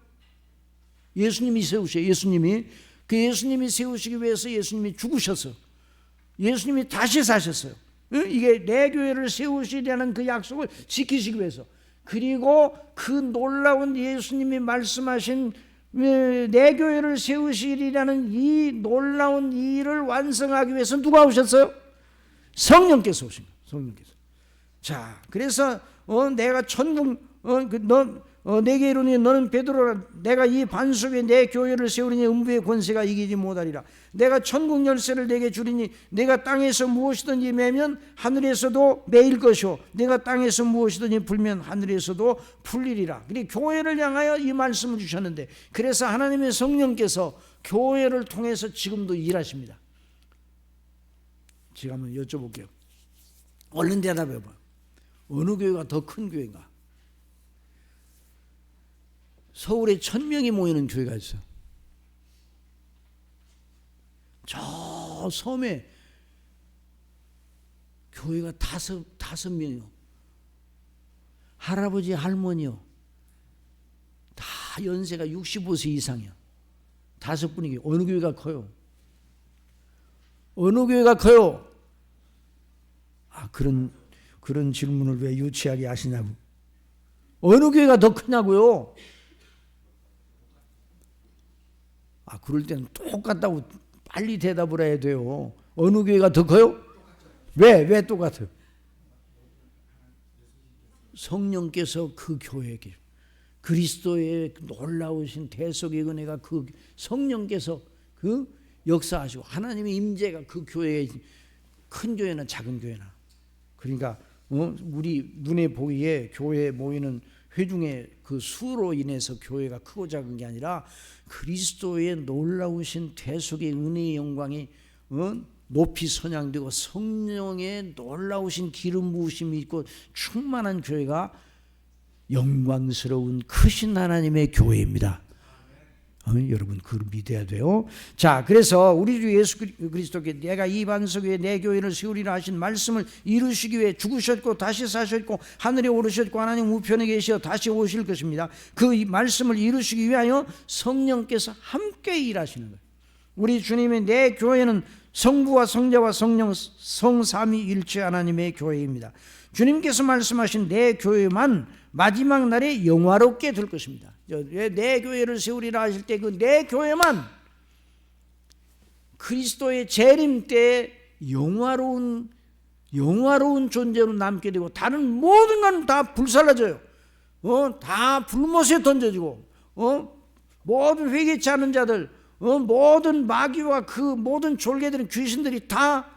예수님이 세우셔요. 예수님이 세우시기 위해서 예수님이 죽으셨어요. 예수님이 다시 사셨어요. 이게 내 교회를 세우시려는 그 약속을 지키시기 위해서. 그리고 그 놀라운 예수님이 말씀하신 내 교회를 세우시리라는 이 놀라운 일을 완성하기 위해서 누가 오셨어요? 성령께서 오신 거예요. 성령께서. 자, 그래서 내가 천국 내게 이르니 너는 베드로라. 내가 이 반석에 내 교회를 세우리니 음부의 권세가 이기지 못하리라. 내가 천국 열쇠를 내게 주리니 내가 땅에서 무엇이든지 매면 하늘에서도 매일 것이요 내가 땅에서 무엇이든지 풀면 하늘에서도 풀리리라. 그리고 교회를 향하여 이 말씀을 주셨는데, 그래서 하나님의 성령께서 교회를 통해서 지금도 일하십니다. 제가 한번 여쭤볼게요. 얼른 대답해봐요. 어느 교회가 더 큰 교회인가? 서울에 1000명이 모이는 교회가 있어요. 저 섬에 교회가 다섯 명이요. 할아버지 할머니요. 다 연세가 65세 이상이요. 5분이요. 어느 교회가 커요? 어느 교회가 커요? 그런 질문을 왜 유치하게 하시냐고. 어느 교회가 더 크냐고요? 그럴 때는 똑같다고 빨리 대답을 해야 돼요. 어느 교회가 더 커요? 왜 똑같아요? 성령께서 그 교회에게. 그리스도의 놀라우신 대속의 은혜가 그 성령께서 그 역사하시고 하나님의 임재가 그 교회에, 큰 교회나 작은 교회나, 그러니까 우리 눈에 보이에 교회에 모이는 회중의 그 수로 인해서 교회가 크고 작은 게 아니라 그리스도의 놀라우신 대속의 은혜의 영광이 높이 선양되고 성령의 놀라우신 기름 부으심이 있고 충만한 교회가 영광스러운 크신 하나님의 교회입니다. 여러분 그걸 믿어야 돼요. 자, 그래서 우리 주 예수 그리스도께 내가 이 반석 위에 내 교회를 세우리라 하신 말씀을 이루시기 위해 죽으셨고 다시 사셨고 하늘에 오르셨고 하나님 우편에 계시어 다시 오실 것입니다. 그 말씀을 이루시기 위하여 성령께서 함께 일하시는 거예요. 우리 주님의 내 교회는 성부와 성자와 성령 성삼위일체 하나님의 교회입니다. 주님께서 말씀하신 내 교회만 마지막 날에 영화롭게 될 것입니다. 내 교회를 세우리라 하실 때 그 내 교회만 그리스도의 재림 때 영화로운 존재로 남게 되고 다른 모든 건 다 불살라져요. 다 불못에 던져지고 모든 회개치 않은 자들, 모든 마귀와 그 모든 졸개들은 귀신들이 다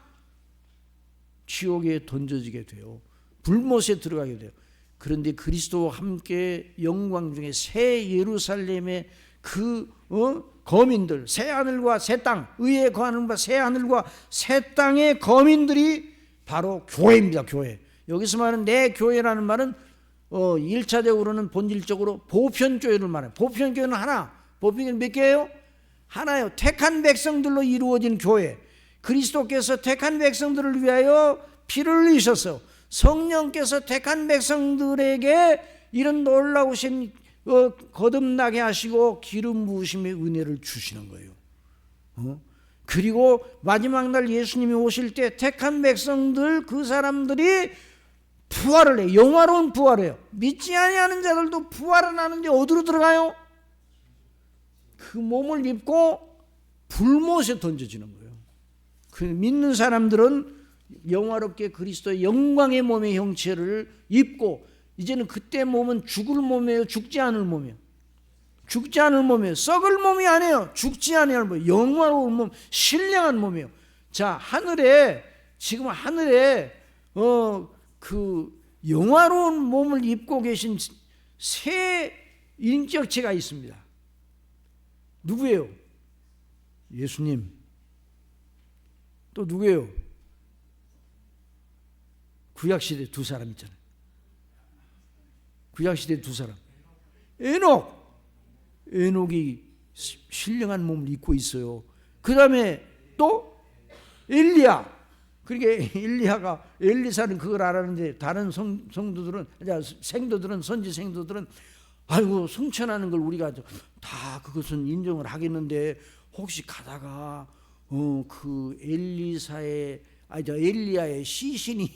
지옥에 던져지게 돼요. 불못에 들어가게 돼요. 그런데 그리스도와 함께 영광 중에 새 예루살렘의 그 거민들, 새 하늘과 새 땅, 의에 거하는 바 새 하늘과 새 땅의 거민들이 바로 교회입니다. 교회. 여기서 말하는 내 교회라는 말은 1차적으로는 본질적으로 보편교회를 말해요. 보편교회는 하나. 보편교회는 몇 개예요? 하나요. 택한 백성들로 이루어진 교회. 그리스도께서 택한 백성들을 위하여 피를 흘리셔서 성령께서 택한 백성들에게 이런 놀라우신 거듭나게 하시고 기름 부으심의 은혜를 주시는 거예요. 그리고 마지막 날 예수님이 오실 때 택한 백성들, 그 사람들이 부활을 해요. 영화로운 부활을 해요. 믿지 아니하는 자들도 부활을 하는데 어디로 들어가요? 그 몸을 입고 불못에 던져지는 거예요. 그 믿는 사람들은 영화롭게 그리스도의 영광의 몸의 형체를 입고, 이제는 그때 몸은 죽을 몸이에요? 죽지 않을 몸이에요? 죽지 않을 몸이에요. 썩을 몸이 아니에요. 죽지 않을 몸, 영화로운 몸, 신령한 몸이에요. 자, 지금 하늘에 그 영화로운 몸을 입고 계신 새 인격체가 있습니다. 누구예요? 예수님. 또 누구예요? 구약시대 두 사람 있잖아요. 구약시대 두 사람. 에녹이 신령한 몸을 입고 있어요. 그 다음에 또 엘리야. 그러니까 엘리사는 그걸 알았는데 다른 생도들은 선지 생도들은 아이고 성천하는 걸 우리가 다 그것은 인정을 하겠는데 혹시 가다가 그 엘리야의 시신이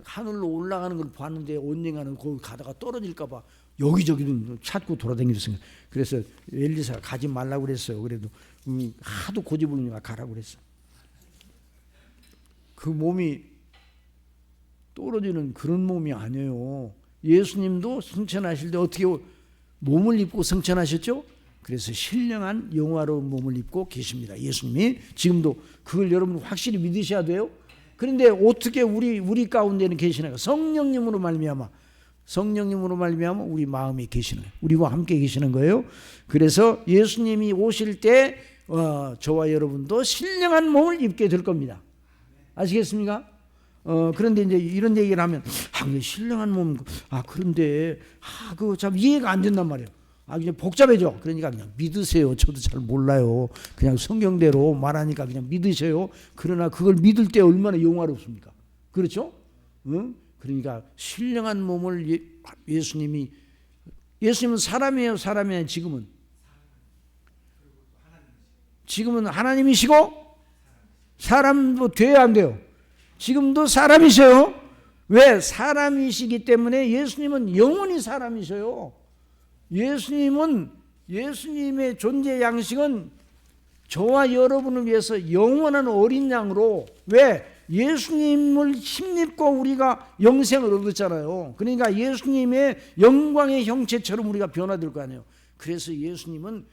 하늘로 올라가는 걸 봤는데 언젠가는 거기 가다가 떨어질까봐 여기저기는 찾고 돌아다니셨어요. 그래서 엘리사가 가지 말라고 그랬어요. 그래도 하도 고집부리니까 가라고 그랬어. 그 몸이 떨어지는 그런 몸이 아니에요. 예수님도 승천하실 때 어떻게 몸을 입고 승천하셨죠? 그래서 신령한 영화로운 몸을 입고 계십니다. 예수님이 지금도 그걸 여러분 확실히 믿으셔야 돼요. 그런데 어떻게 우리 가운데는 계시나요? 성령님으로 말미암아 우리 마음에 계시는 거예요. 우리와 함께 계시는 거예요. 그래서 예수님이 오실 때 저와 여러분도 신령한 몸을 입게 될 겁니다. 아시겠습니까? 그런데 이제 이런 얘기를 하면 신령한 몸, 그런데 그거 참 이해가 안 된단 말이에요. 그냥 복잡해져. 그러니까 그냥 믿으세요. 저도 잘 몰라요. 그냥 성경대로 말하니까 그냥 믿으세요. 그러나 그걸 믿을 때 얼마나 영화롭습니까? 그렇죠? 그러니까 신령한 몸을 예수님은 사람이에요, 사람이 아니에요? 지금은 하나님이시고 사람도 돼야 안 돼요. 지금도 사람이세요. 왜? 사람이시기 때문에 예수님은 영원히 사람이세요. 예수님의 존재 양식은 저와 여러분을 위해서 영원한 어린 양으로, 왜? 예수님을 힘입고 우리가 영생을 얻었잖아요. 그러니까 예수님의 영광의 형체처럼 우리가 변화될 거 아니에요. 그래서 예수님은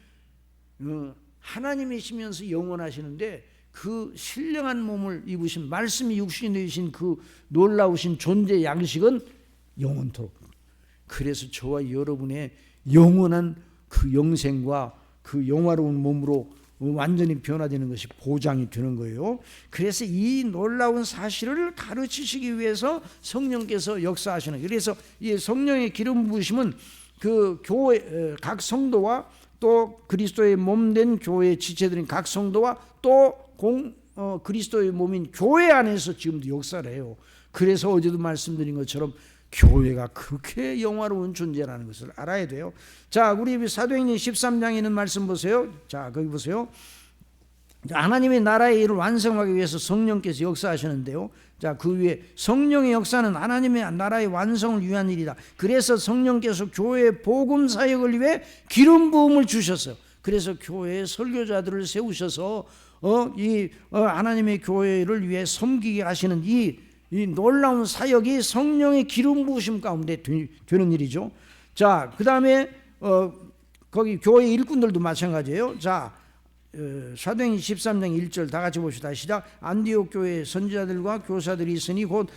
하나님이시면서 영원하시는데 그 신령한 몸을 입으신, 말씀이 육신이 되신 그 놀라우신 존재 양식은 영원토록. 그래서 저와 여러분의 영원한 그 영생과 그 영화로운 몸으로 완전히 변화되는 것이 보장이 되는 거예요. 그래서 이 놀라운 사실을 가르치시기 위해서 성령께서 역사하시는 거예요. 그래서 이 성령의 기름 부으심은 그 교회 각 성도와 또 그리스도의 몸된 교회 지체들인 각 성도와 또 그리스도의 몸인 교회 안에서 지금도 역사를 해요. 그래서 어제도 말씀드린 것처럼 교회가 그렇게 영화로운 존재라는 것을 알아야 돼요. 자, 우리 사도행전 13장에 있는 말씀 보세요. 자, 거기 보세요. 하나님의 나라의 일을 완성하기 위해서 성령께서 역사하시는데요. 자, 그 위에 성령의 역사는 하나님의 나라의 완성을 위한 일이다. 그래서 성령께서 교회의 복음 사역을 위해 기름 부음을 주셨어요. 그래서 교회의 설교자들을 세우셔서 하나님의 교회를 위해 섬기게 하시는 이 놀라운 사역이 성령의 기름 부으심 가운데 되는 일이죠. 자, 그 다음에 거기 교회 일꾼들도 마찬가지예요. 자, 사도행전 13장 1절 다 같이 봅시다. 시작. 안디옥 교회에 선지자들과 교사들이 있으니 곧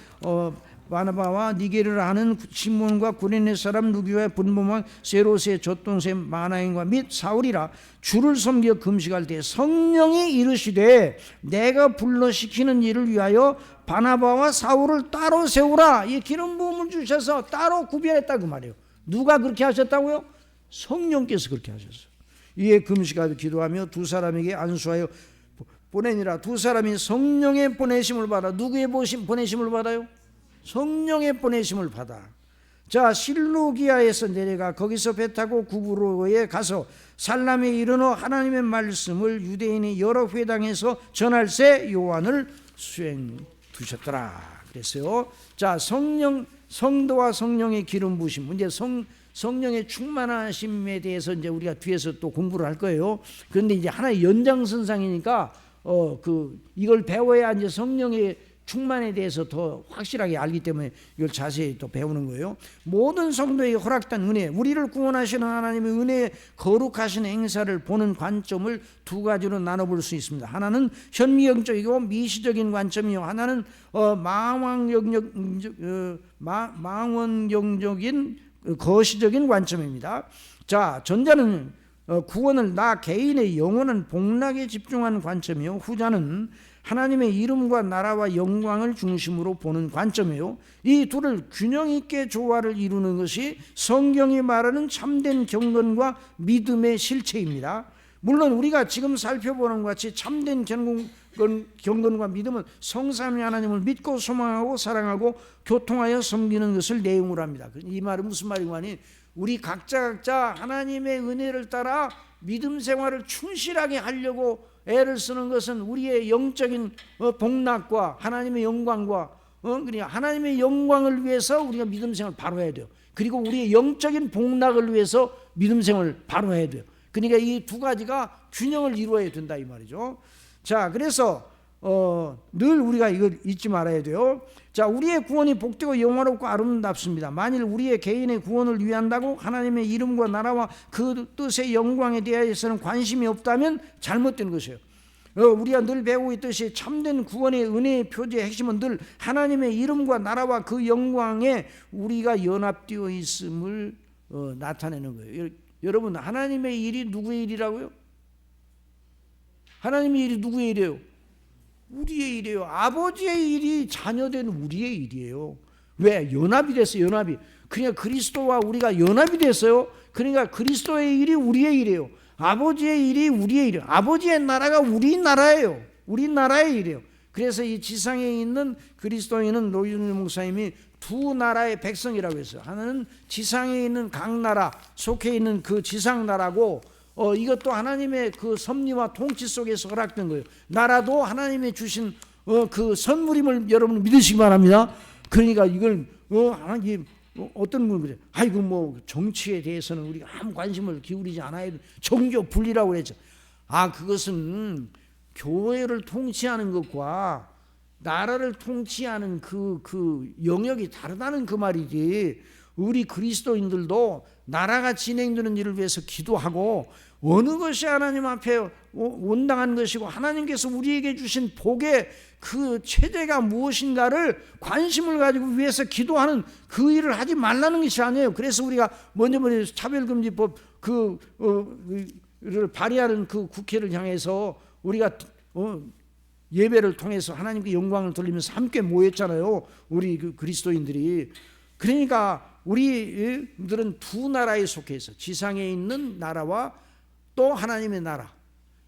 바나바와 니게르를 하는 시몬과 구레네 사람 누기와 분봉왕 세로세 젖동생 마나인과 및 사울이라. 주를 섬겨 금식할 때 성령이 이르시되 내가 불러시키는 일을 위하여 바나바와 사울을 따로 세우라. 이 기름 부음을 주셔서 따로 구별했다 그 말이에요. 누가 그렇게 하셨다고요? 성령께서 그렇게 하셨어요. 이에 금식하여 기도하며 두 사람에게 안수하여 보내니라. 두 사람이 성령의 보내심을 받아. 누구의 보내심을 받아요? 성령의 보내심을 받아. 자, 실루기아에서 내려가 거기서 배 타고 구브로에 가서 살람에 이르러 하나님의 말씀을 유대인의 여러 회당에서 전할세 요한을 수행 두셨더라. 그랬어요. 자, 성도와 성령의 기름 부으심. 이제 성령의 충만하심에 대해서 이제 우리가 뒤에서 또 공부를 할 거예요. 그런데 이제 하나의 연장선상이니까 이걸 배워야 이제 성령의 충만에 대해서 더 확실하게 알기 때문에 이걸 자세히 또 배우는 거예요. 모든 성도에게 허락된 은혜, 우리를 구원하시는 하나님의 은혜의 거룩하신 행사를 보는 관점을 두 가지로 나눠볼 수 있습니다. 하나는 현미경적이고 미시적인 관점이요, 하나는 망원경적인 거시적인 관점입니다. 자, 전자는 구원을 나 개인의 영원한 복락에 집중한 관점이요, 후자는 하나님의 이름과 나라와 영광을 중심으로 보는 관점이에요. 이 둘을 균형 있게 조화를 이루는 것이 성경이 말하는 참된 경건과 믿음의 실체입니다. 물론 우리가 지금 살펴보는 것 같이 참된 경건과 믿음은 성삼위 하나님을 믿고 소망하고 사랑하고 교통하여 섬기는 것을 내용으로 합니다. 이 말은 무슨 말이고 하니, 우리 각자 하나님의 은혜를 따라 믿음 생활을 충실하게 하려고 애를 쓰는 것은 우리의 영적인 복락과 하나님의 영광과 그러니까 하나님의 영광을 위해서 우리가 믿음 생활을 바로 해야 돼요. 그리고 우리의 영적인 복락을 위해서 믿음 생활을 바로 해야 돼요. 그러니까 이 두 가지가 균형을 이루어야 된다 이 말이죠. 자, 그래서 늘 우리가 이걸 잊지 말아야 돼요. 자, 우리의 구원이 복되고 영화롭고 아름답습니다. 만일 우리의 개인의 구원을 위한다고 하나님의 이름과 나라와 그 뜻의 영광에 대해서는 관심이 없다면 잘못된 것이에요. 우리가 늘 배우고 있듯이 참된 구원의 은혜의 표지의 핵심은 늘 하나님의 이름과 나라와 그 영광에 우리가 연합되어 있음을 나타내는 거예요. 여러분, 하나님의 일이 누구의 일이라고요? 하나님의 일이 누구의 일이에요? 우리의 일이에요. 아버지의 일이 자녀된 우리의 일이에요. 왜? 연합이 됐어요. 연합이. 그러니까 그리스도와 우리가 연합이 됐어요. 그러니까 그리스도의 일이 우리의 일이에요. 아버지의 일이 우리의 일이에요. 아버지의 나라가 우리나라예요. 우리나라의 일이에요. 그래서 이 지상에 있는 그리스도인은 노윤일 목사님이 두 나라의 백성이라고 했어요. 하나는 지상에 있는 각 나라 속해 있는 그 지상 나라고, 이것도 하나님의 그 섭리와 통치 속에서 허락된 거예요. 나라도 하나님의 주신 그 선물임을 여러분 믿으시기 바랍니다. 그러니까 이걸 하나님 어떤 분은 그래, 아이고 뭐 정치에 대해서는 우리가 아무 관심을 기울이지 않아야 돼. 종교 분리라고 그랬죠. 그것은 교회를 통치하는 것과 나라를 통치하는 그 영역이 다르다는 그 말이지. 우리 그리스도인들도 나라가 진행되는 일을 위해서 기도하고 어느 것이 하나님 앞에 온당한 것이고 하나님께서 우리에게 주신 복의 그 최대가 무엇인가를 관심을 가지고 위해서 기도하는 그 일을 하지 말라는 것이 아니에요. 그래서 우리가 먼저 차별금지법 를 발의하는 그 국회를 향해서 우리가 예배를 통해서 하나님께 영광을 돌리면서 함께 모였잖아요. 우리 그 그리스도인들이. 그러니까 우리들은 두 나라에 속해서 지상에 있는 나라와 또 하나님의 나라.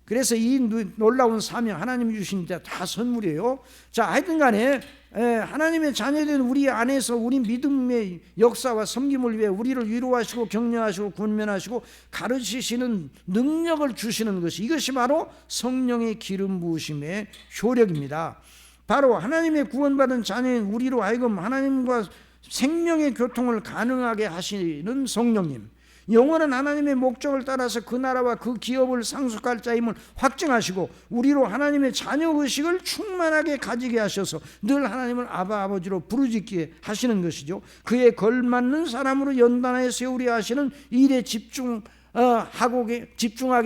그래서 이 놀라운 사명 하나님이 주신 다 선물이에요. 자, 하여튼 간에 하나님의 자녀된 우리 안에서 우리 믿음의 역사와 섬김을 위해 우리를 위로하시고 격려하시고 권면하시고 가르치시는 능력을 주시는 것이, 이것이 바로 성령의 기름 부으심의 효력입니다. 바로 하나님의 구원받은 자녀인 우리로 하여금 하나님과 생명의 교통을 가능하게 하시는 성령님, 영원한 하나님의 목적을 따라서 그 나라와 그 기업을 상속할 자임을 확증하시고 우리로 하나님의 자녀 의식을 충만하게 가지게 하셔서 늘 하나님을 아바 아버지로 부르짖게 하시는 것이죠. 그에 걸맞는 사람으로 연단하여 세우려 하시는 일에 집중하게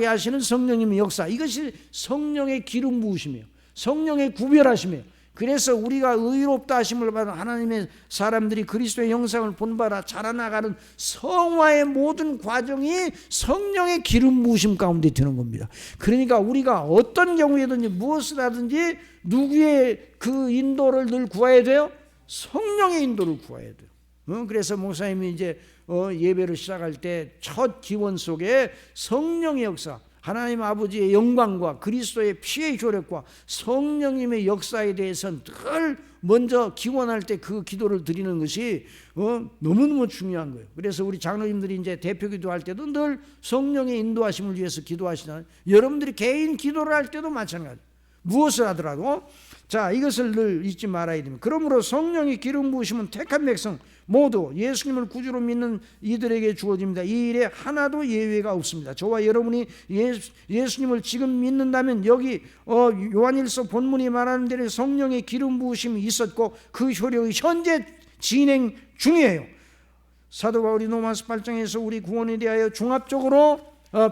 하시는 성령님의 역사, 이것이 성령의 기름 부으심이에요. 성령의 구별하심이에요. 그래서 우리가 의롭다 하심을 받은 하나님의 사람들이 그리스도의 형상을 본받아 자라나가는 성화의 모든 과정이 성령의 기름 부으심 가운데 되는 겁니다. 그러니까 우리가 어떤 경우에든지 무엇을 하든지 누구의 그 인도를 늘 구해야 돼요? 성령의 인도를 구해야 돼요. 그래서 목사님이 이제 예배를 시작할 때 첫 기원 속에 성령의 역사, 하나님 아버지의 영광과 그리스도의 피의 효력과 성령님의 역사에 대해서는 늘 먼저 기원할 때 그 기도를 드리는 것이 너무너무 중요한 거예요. 그래서 우리 장로님들이 이제 대표 기도할 때도 늘 성령의 인도하심을 위해서 기도하시잖아요. 여러분들이 개인 기도를 할 때도 마찬가지예요. 무엇을 하더라도. 자, 이것을 늘 잊지 말아야 됩니다. 그러므로 성령의 기름 부으심은 택한 백성 모두 예수님을 구주로 믿는 이들에게 주어집니다. 이 일에 하나도 예외가 없습니다. 저와 여러분이 예수님을 지금 믿는다면 여기 요한일서 본문이 말하는 대로 성령의 기름 부으심이 있었고 그 효력이 현재 진행 중이에요. 사도 바울이 로마서 8장에서 우리 구원에 대하여 종합적으로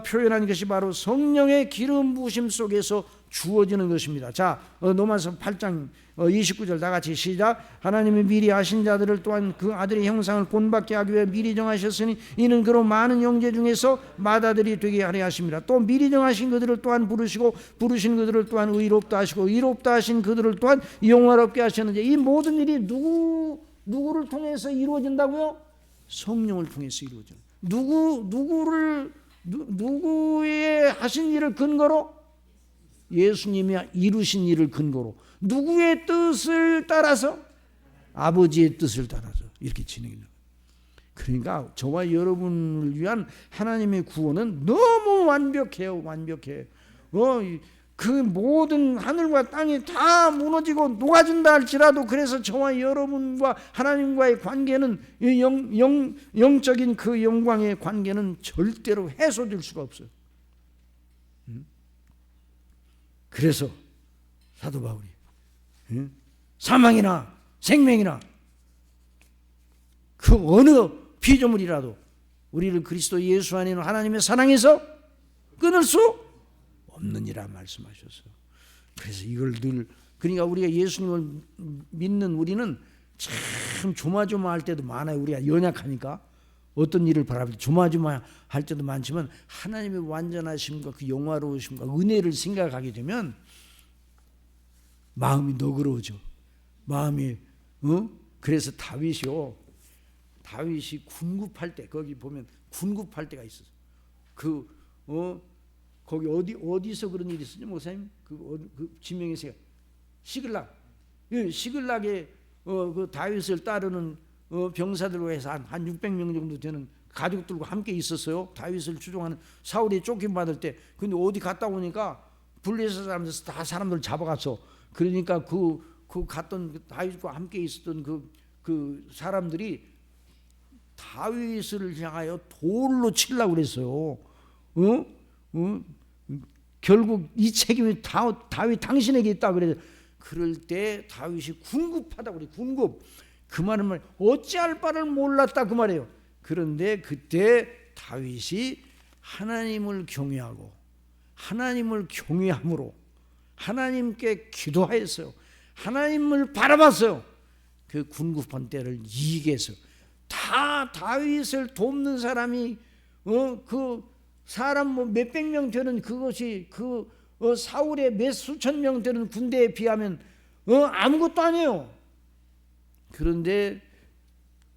표현한 것이 바로 성령의 기름 부으심 속에서 주어지는 것입니다. 자, 로마서 8장 29절 다 같이 시작. 하나님이 미리 아신 자들을 또한 그 아들의 형상을 본받게 하기 위해 미리 정하셨으니 이는 그로 많은 형제 중에서 맏아들이 되게 하려 하십니다. 또 미리 정하신 그들을 또한 부르시고 부르신 그들을 또한 의롭다 하시고 의롭다 하신 그들을 또한 영화롭게 하셨는데, 이 모든 일이 누구를 통해서 이루어진다고요? 성령을 통해서 이루어져요. 누구의 하신 일을 근거로? 예수님이 이루신 일을 근거로. 누구의 뜻을 따라서? 아버지의 뜻을 따라서 이렇게 진행이 돼요. 그러니까 저와 여러분을 위한 하나님의 구원은 너무 완벽해요. 완벽해. 그 모든 하늘과 땅이 다 무너지고 녹아진다 할지라도, 그래서 저와 여러분과 하나님과의 관계는 영적인 그 영광의 관계는 절대로 해소될 수가 없어요. 그래서 사도 바울이 사망이나 생명이나 그 어느 피조물이라도 우리를 그리스도 예수 안에 있는 하나님의 사랑에서 끊을 수 없느니라 말씀하셨어요. 그래서 이걸 늘, 그러니까 우리가 예수님을 믿는 우리는 참 조마조마할 때도 많아요. 우리가 연약하니까 어떤 일을 바라볼 때 조마조마할 때도 많지만 하나님의 완전하심과 그 영화로우심과 은혜를 생각하게 되면 마음이 너그러워져. 마음이 그래서 다윗이 군굽할 때, 거기 보면 군굽할 때가 있었어. 거기 어디서 그런 일이 있었죠, 목사님? 그 지명에서 시글락. 시글락에 그 다윗을 따르는 병사들과 해서 한 600명 정도 되는 가족들과 함께 있었어요. 다윗을 추종하는 사울이 쫓김받을 때. 근데 어디 갔다 오니까 블레셋 사람들 다 사람들 잡아갔어. 그러니까 그 갔던 다윗과 함께 있었던 그 사람들이 다윗을 향하여 돌로 치려고 그랬어요. 결국 이 책임이 다윗 당신에게 있다 그래서 그럴 때 다윗이 군급하다고 그래. 군급. 그 말은 어찌할 바를 몰랐다 그 말이에요. 그런데 그때 다윗이 하나님을 경외하고 하나님을 경외함으로 하나님께 기도하였어요. 하나님을 바라봤어요. 그 군급한 때를 이기게 해서 다 다윗을 돕는 사람이 그 사람 뭐 몇백 명 되는 그것이 사울의 몇 수천 명 되는 군대에 비하면 아무것도 아니에요. 그런데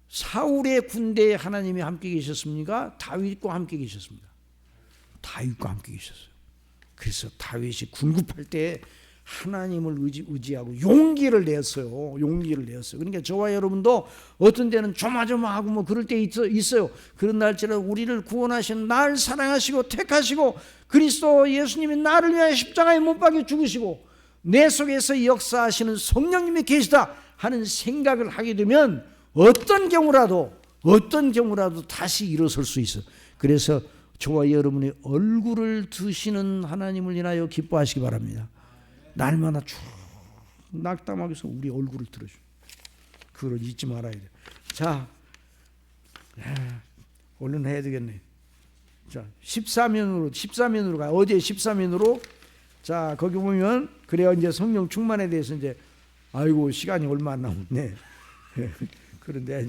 사울의 군대에 하나님이 함께 계셨습니까? 다윗과 함께 계셨습니다. 다윗과 함께 계셨어요. 그래서 다윗이 군급할 때 하나님을 의지하고 용기를 냈어요. 용기를 냈어요. 그러니까 저와 여러분도 어떤 때는 조마조마하고 뭐 그럴 때 있어요. 그런 날짜는 우리를 구원하신 날 사랑하시고 택하시고 그리스도 예수님이 나를 위하여 십자가에 못 박혀 죽으시고 내 속에서 역사하시는 성령님이 계시다 하는 생각을 하게 되면 어떤 경우라도 다시 일어설 수 있어요. 그래서 저와 여러분의 얼굴을 드시는 하나님을 인하여 기뻐하시기 바랍니다. 날마다 쭉 낙담하게 해서 우리 얼굴을 들어줘. 그걸 잊지 말아야 돼. 자, 얼른 해야 되겠네. 자, 14면으로 가. 어제 14면으로. 자, 거기 보면 그래야 이제 성령 충만에 대해서 이제 아이고 시간이 얼마 안 남았네. 그런데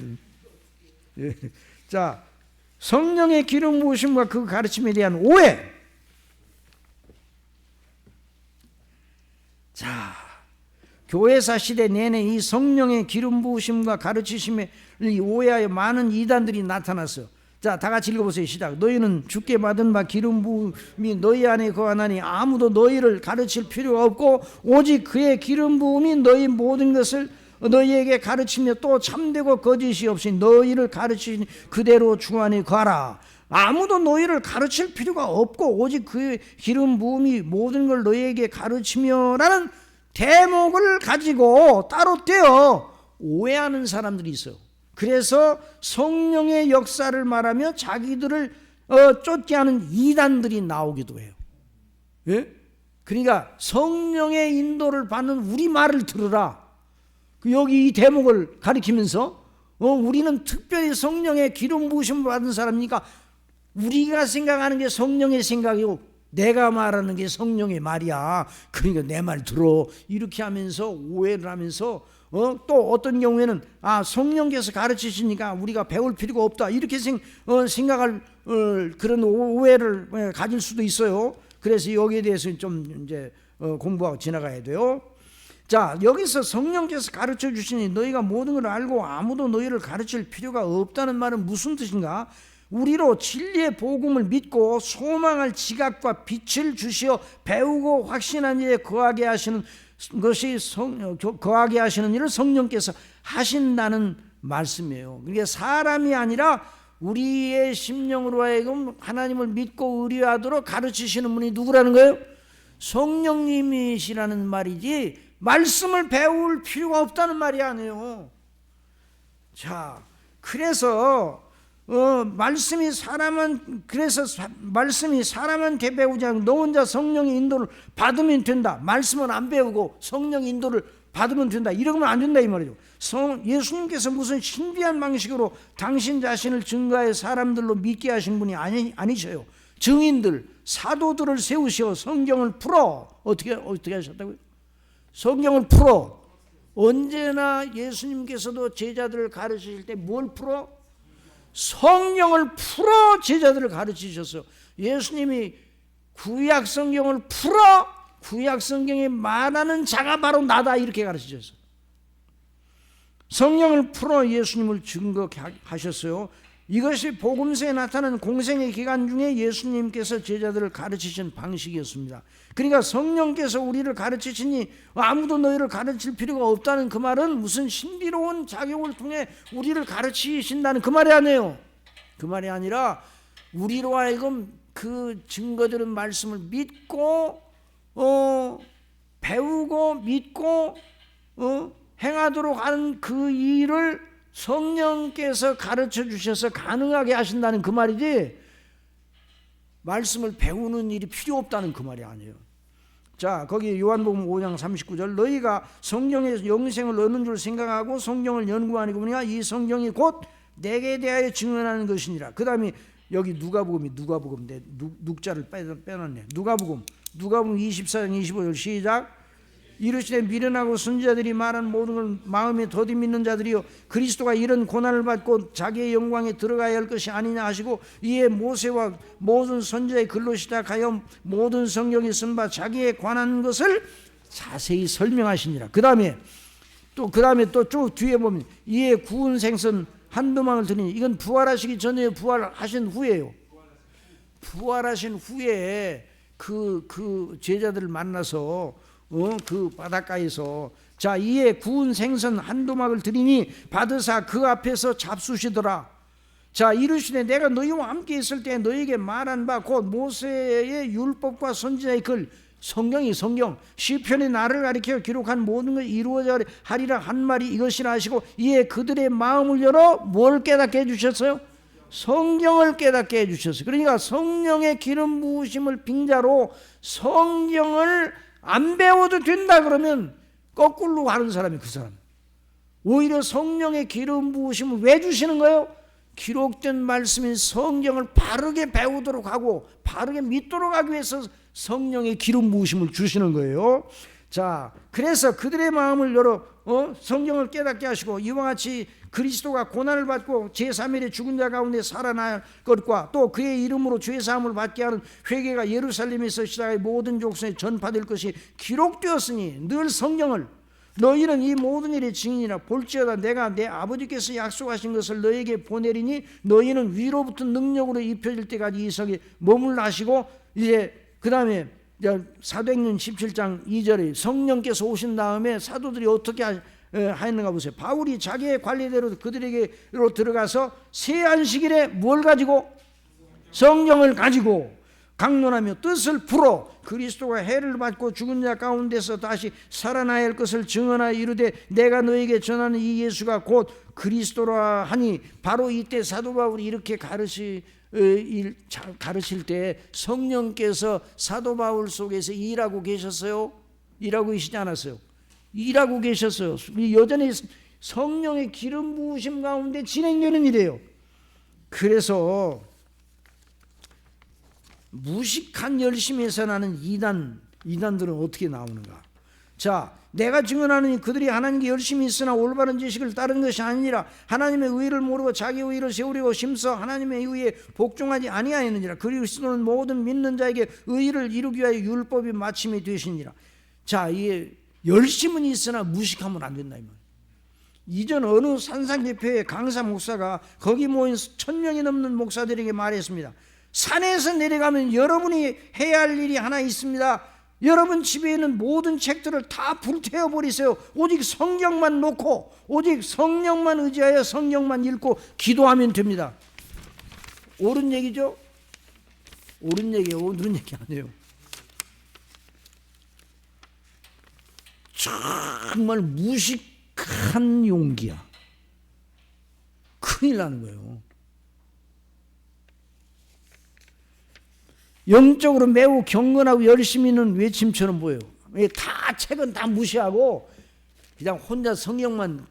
자, 성령의 기름 부으심과 그 가르침에 대한 오해. 자, 교회사 시대 내내 이 성령의 기름 부으심과 가르치심을 오해하여 많은 이단들이 나타났어요. 자, 다 같이 읽어보세요. 시작. 너희는 주께 받은 바 기름 부음이 너희 안에 거하나니 아무도 너희를 가르칠 필요가 없고 오직 그의 기름 부음이 너희 모든 것을 너희에게 가르치며 또 참되고 거짓이 없이 너희를 가르치니 그대로 주 안에 거하라. 아무도 너희를 가르칠 필요가 없고 오직 그의 기름 부음이 모든 걸 너희에게 가르치며라는 대목을 가지고 따로 떼어 오해하는 사람들이 있어요. 그래서 성령의 역사를 말하며 자기들을 쫓게 하는 이단들이 나오기도 해요. 예? 그러니까 성령의 인도를 받는 우리 말을 들으라. 여기 이 대목을 가리키면서 우리는 특별히 성령의 기름 부으심을 받은 사람이니까 우리가 생각하는 게 성령의 생각이고 내가 말하는 게 성령의 말이야. 그러니까 내 말 들어. 이렇게 하면서 오해를 하면서 또 어떤 경우에는 성령께서 가르치시니까 우리가 배울 필요가 없다. 이렇게 생각할 그런 오해를 가질 수도 있어요. 그래서 여기에 대해서 좀 이제 공부하고 지나가야 돼요. 자, 여기서 성령께서 가르쳐 주시니 너희가 모든 걸 알고 아무도 너희를 가르칠 필요가 없다는 말은 무슨 뜻인가? 우리로 진리의 복음을 믿고 소망할 지각과 빛을 주시어 배우고 확신한 일에 거하게 하시는 것이 거하게 하시는 일을 성령께서 하신다는 말씀이에요. 그게 사람이 아니라 우리의 심령으로 하여금 하나님을 믿고 의뢰하도록 가르치시는 분이 누구라는 거예요? 성령님이시라는 말이지 말씀을 배울 필요가 없다는 말이 아니에요. 자, 그래서 말씀이 사람한테 배우지 않고 너 혼자 성령의 인도를 받으면 된다. 말씀은 안 배우고 성령의 인도를 받으면 된다. 이러면 안 된다 이 말이죠. 예수님께서 무슨 신비한 방식으로 당신 자신을 증거해 사람들로 믿게 하신 분이 아니셔요. 증인들, 사도들을 세우시어 성경을 풀어. 어떻게 하셨다고요? 성경을 풀어. 언제나 예수님께서도 제자들을 가르치실 때 뭘 풀어? 성경을 풀어 제자들을 가르치셨어요. 예수님이 구약 성경을 풀어 구약 성경에 말하는 자가 바로 나다 이렇게 가르치셨어요. 성령을 풀어 예수님을 증거하셨어요. 이것이 복음서에 나타나는 공생의 기간 중에 예수님께서 제자들을 가르치신 방식이었습니다. 그러니까 성령께서 우리를 가르치시니 아무도 너희를 가르칠 필요가 없다는 그 말은 무슨 신비로운 작용을 통해 우리를 가르치신다는 그 말이 아니에요. 그 말이 아니라 우리로 하여금 그 증거들은 말씀을 믿고 배우고 믿고 행하도록 하는 그 일을 성령께서 가르쳐 주셔서 가능하게 하신다는 그 말이지 말씀을 배우는 일이 필요 없다는 그 말이 아니에요. 자, 거기 요한복음 5장 39절 너희가 성경에서 영생을 얻는 줄 생각하고 성경을 연구하니 보니까 이 성경이 곧 내게 대하여 증언하는 것이니라. 그 다음에 여기 누가복음인데 눅자를 빼놨네. 누가복음 24장 25절 시작. 이르시되 미련하고 선지자들이 말한 모든 걸 마음에 더디 믿는 자들이요 그리스도가 이런 고난을 받고 자기의 영광에 들어가야 할 것이 아니냐 하시고 이에 모세와 모든 선지자의 글로 시작하여 모든 성경에 쓴 바 자기에 관한 것을 자세히 설명하시니라. 그 다음에 또 쭉 뒤에 보면 이에 구운 생선 한두 망을 드리니 이건 부활하시기 전에 부활하신 후에요. 부활하신 후에 그 제자들을 만나서 그 바닷가에서 자 이에 구운 생선 한두 막을 드리니 받으사 그 앞에서 잡수시더라. 자 이르시되 내가 너희와 함께 있을 때 너희에게 말한 바 곧 모세의 율법과 선지자의 글 성경 시편의 나를 가리켜 기록한 모든 것이 이루어져 하리라 한 말이 이것이라 하시고 이에 그들의 마음을 열어 뭘 깨닫게 해주셨어요? 성경을 깨닫게 해주셨어요. 그러니까 성령의 기름 부으심을 빙자로 성경을 안 배워도 된다 그러면 거꾸로 가는 사람이 그 사람. 오히려 성령의 기름 부으심을 왜 주시는 거예요? 기록된 말씀인 성경을 바르게 배우도록 하고 바르게 믿도록 하기 위해서 성령의 기름 부으심을 주시는 거예요. 자, 그래서 그들의 마음을 열어 성경을 깨닫게 하시고 이와 같이 그리스도가 고난을 받고 제3일에 죽은 자 가운데 살아날 것과 또 그의 이름으로 죄사함을 받게 하는 회개가 예루살렘에서 시작해 모든 족속에 전파될 것이 기록되었으니 늘 성경을 너희는 이 모든 일의 증인이라. 볼지어다 내가 내 아버지께서 약속하신 것을 너희에게 보내리니 너희는 위로부터 능력으로 입혀질 때까지 이 성에 머물라 하시고 이제 그 다음에 사도행전 17장 2절에 성령께서 오신 다음에 사도들이 어떻게 하였는가 보세요. 바울이 자기의 관리대로 그들에게로 들어가서 새 안식일에 뭘 가지고? 성령을 가지고 강론하며 뜻을 풀어 그리스도가 해를 받고 죽은 자 가운데서 다시 살아나야 할 것을 증언하여 이르되 내가 너에게 전하는 이 예수가 곧 그리스도라 하니 바로 이때 사도 바울이 이렇게 가르칠 때 성령께서 사도 바울 속에서 일하고 계셨어요? 일하고 계시지 않았어요? 일하고 계셨어요. 여전히 성령의 기름 부으심 가운데 진행되는 일이에요. 그래서 무식한 열심에서 나는 이단들은 어떻게 나오는가? 자, 내가 증언하는 그들이 하나님께 열심히 있으나 올바른 지식을 따른 것이 아니라 하나님의 의를 모르고 자기 의를 세우려고 심서 하나님의 의에 복종하지 아니하였느니라. 그리스도는 모든 믿는 자에게 의를 이루기 위하여 율법이 마침이 되시니라. 자, 이게 열심은 있으나 무식하면 안 된다 이 말. 이전 어느 산상개표의 강사 목사가 거기 모인 1000명이 넘는 목사들에게 말했습니다. 산에서 내려가면 여러분이 해야 할 일이 하나 있습니다. 여러분 집에 있는 모든 책들을 다 불태워 버리세요. 오직 성경만 놓고 오직 성령만 의지하여 성경만 읽고 기도하면 됩니다. 옳은 얘기죠? 옳은 얘기예요. 옳은 얘기 아니에요. 정말 무식한 용기야. 큰일 나는 거예요. 영적으로 매우 경건하고 열심히 있는 외침처럼 보여요. 다 책은 다 무시하고 그냥 혼자 성경만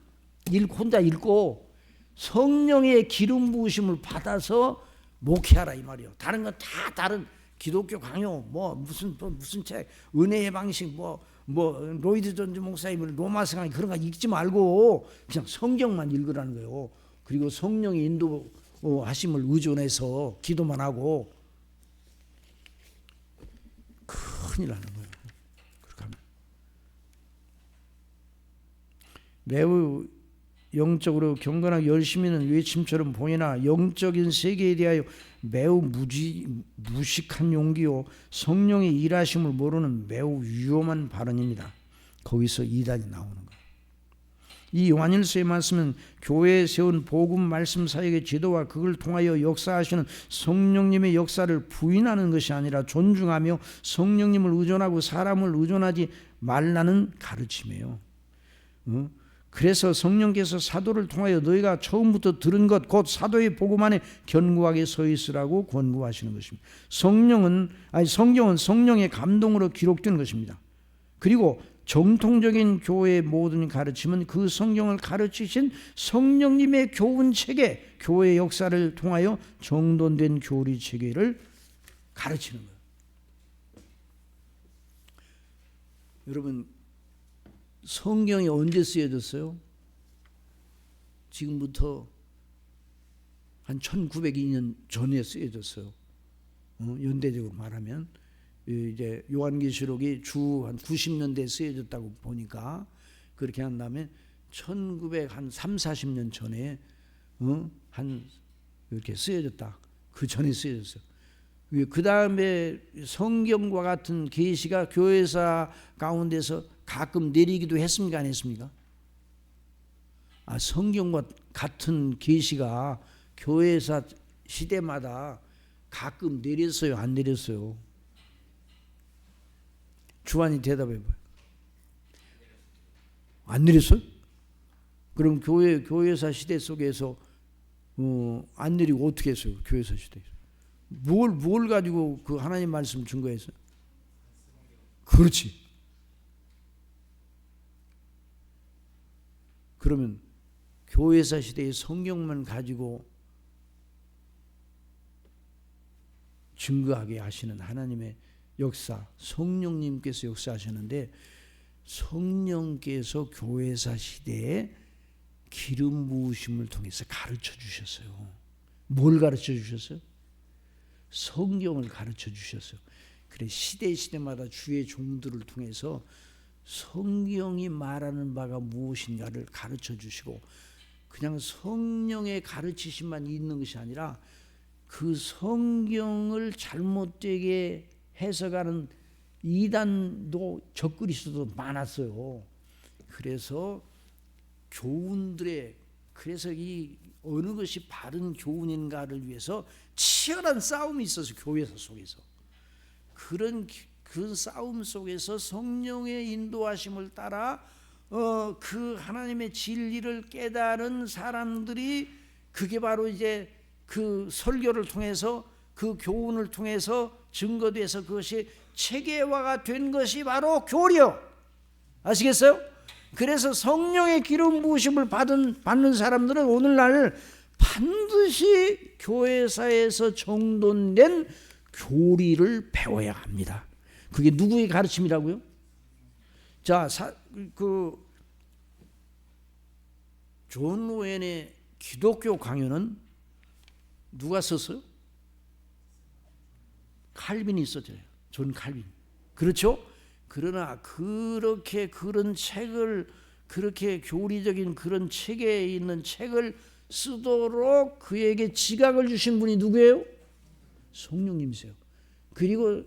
혼자 읽고 성령의 기름 부으심을 받아서 목회하라 이 말이에요. 다른 건 다 다른 기독교 강요 무슨 책 은혜의 방식 로이드 존즈 목사님을 로마서 강의 그런 거 읽지 말고 그냥 성경만 읽으라는 거예요. 그리고 성령의 인도하심을 의존해서 기도만 하고 큰일 나는 거예요. 그렇게 하면 매우 영적으로 경건하고 열심히 있는 외침처럼 보이나 영적인 세계에 대하여 매우 무식한 용기요 성령의 일하심을 모르는 매우 위험한 발언입니다. 거기서 이단이 나오는 거예요. 이 요한일서의 말씀은 교회에 세운 복음 말씀 사역의 지도와 그걸 통하여 역사하시는 성령님의 역사를 부인하는 것이 아니라 존중하며 성령님을 의존하고 사람을 의존하지 말라는 가르침이에요. 그래서 성령께서 사도를 통하여 너희가 처음부터 들은 것 곧 사도의 복음 안에 견고하게 서 있으라고 권고하시는 것입니다. 성경은 성령의 감동으로 기록된 것입니다. 그리고 정통적인 교회의 모든 가르침은 그 성경을 가르치신 성령님의 교훈 체계, 교회 역사를 통하여 정돈된 교리 체계를 가르치는 거예요. 여러분, 성경이 언제 쓰여졌어요? 지금부터 한 1902년 전에 쓰여졌어요. 연대적으로 말하면 이제 요한계시록이 주 한 90년대에 쓰여졌다고 보니까 그렇게 한 다음에 1930-40년 전에 한 이렇게 쓰여졌다. 그 전에 쓰여졌어요. 그 다음에 성경과 같은 계시가 교회사 가운데서 가끔 내리기도 했습니까? 안 했습니까? 성경과 같은 계시가 교회사 시대마다 가끔 내렸어요? 안 내렸어요? 주환이 대답해 봐요. 안 내렸어요? 그럼 교회사 시대 속에서 안 내리고 어떻게 했어요? 교회사 시대에서 뭘 가지고 그 하나님 말씀 증거했어요? 그렇지. 그러면 교회사 시대의 성경만 가지고 증거하게 하시는 하나님의 역사, 성령님께서 역사하셨는데 성령께서 교회사 시대에 기름 부으심을 통해서 가르쳐 주셨어요. 뭘 가르쳐 주셨어요? 성경을 가르쳐 주셨어요. 그래 시대마다 주의 종들을 통해서 성경이 말하는 바가 무엇인가를 가르쳐 주시고 그냥 성령의 가르치심만 있는 것이 아니라 그 성경을 잘못되게 해석하는 이단도 적그리스도도 많았어요. 그래서 교훈들의 그래서 이 어느 것이 바른 교훈인가를 위해서 치열한 싸움이 있어서 교회사 속에서 그 싸움 속에서 성령의 인도하심을 따라 그 하나님의 진리를 깨달은 사람들이 그게 바로 이제 그 설교를 통해서 그 교훈을 통해서 증거돼서 그것이 체계화가 된 것이 바로 교리요. 아시겠어요? 그래서 성령의 기름 부으심을 받는 사람들은 오늘날 반드시 교회사에서 정돈된 교리를 배워야 합니다. 그게 누구의 가르침이라고요? 자, 존 오웬의 기독교 강요는 누가 썼어요? 칼빈이 썼잖아요. 존 칼빈. 그렇죠? 그러나 그렇게 그런 책을 그렇게 교리적인 그런 체계에 있는 책을 쓰도록 그에게 지각을 주신 분이 누구예요? 성령님이세요. 그리고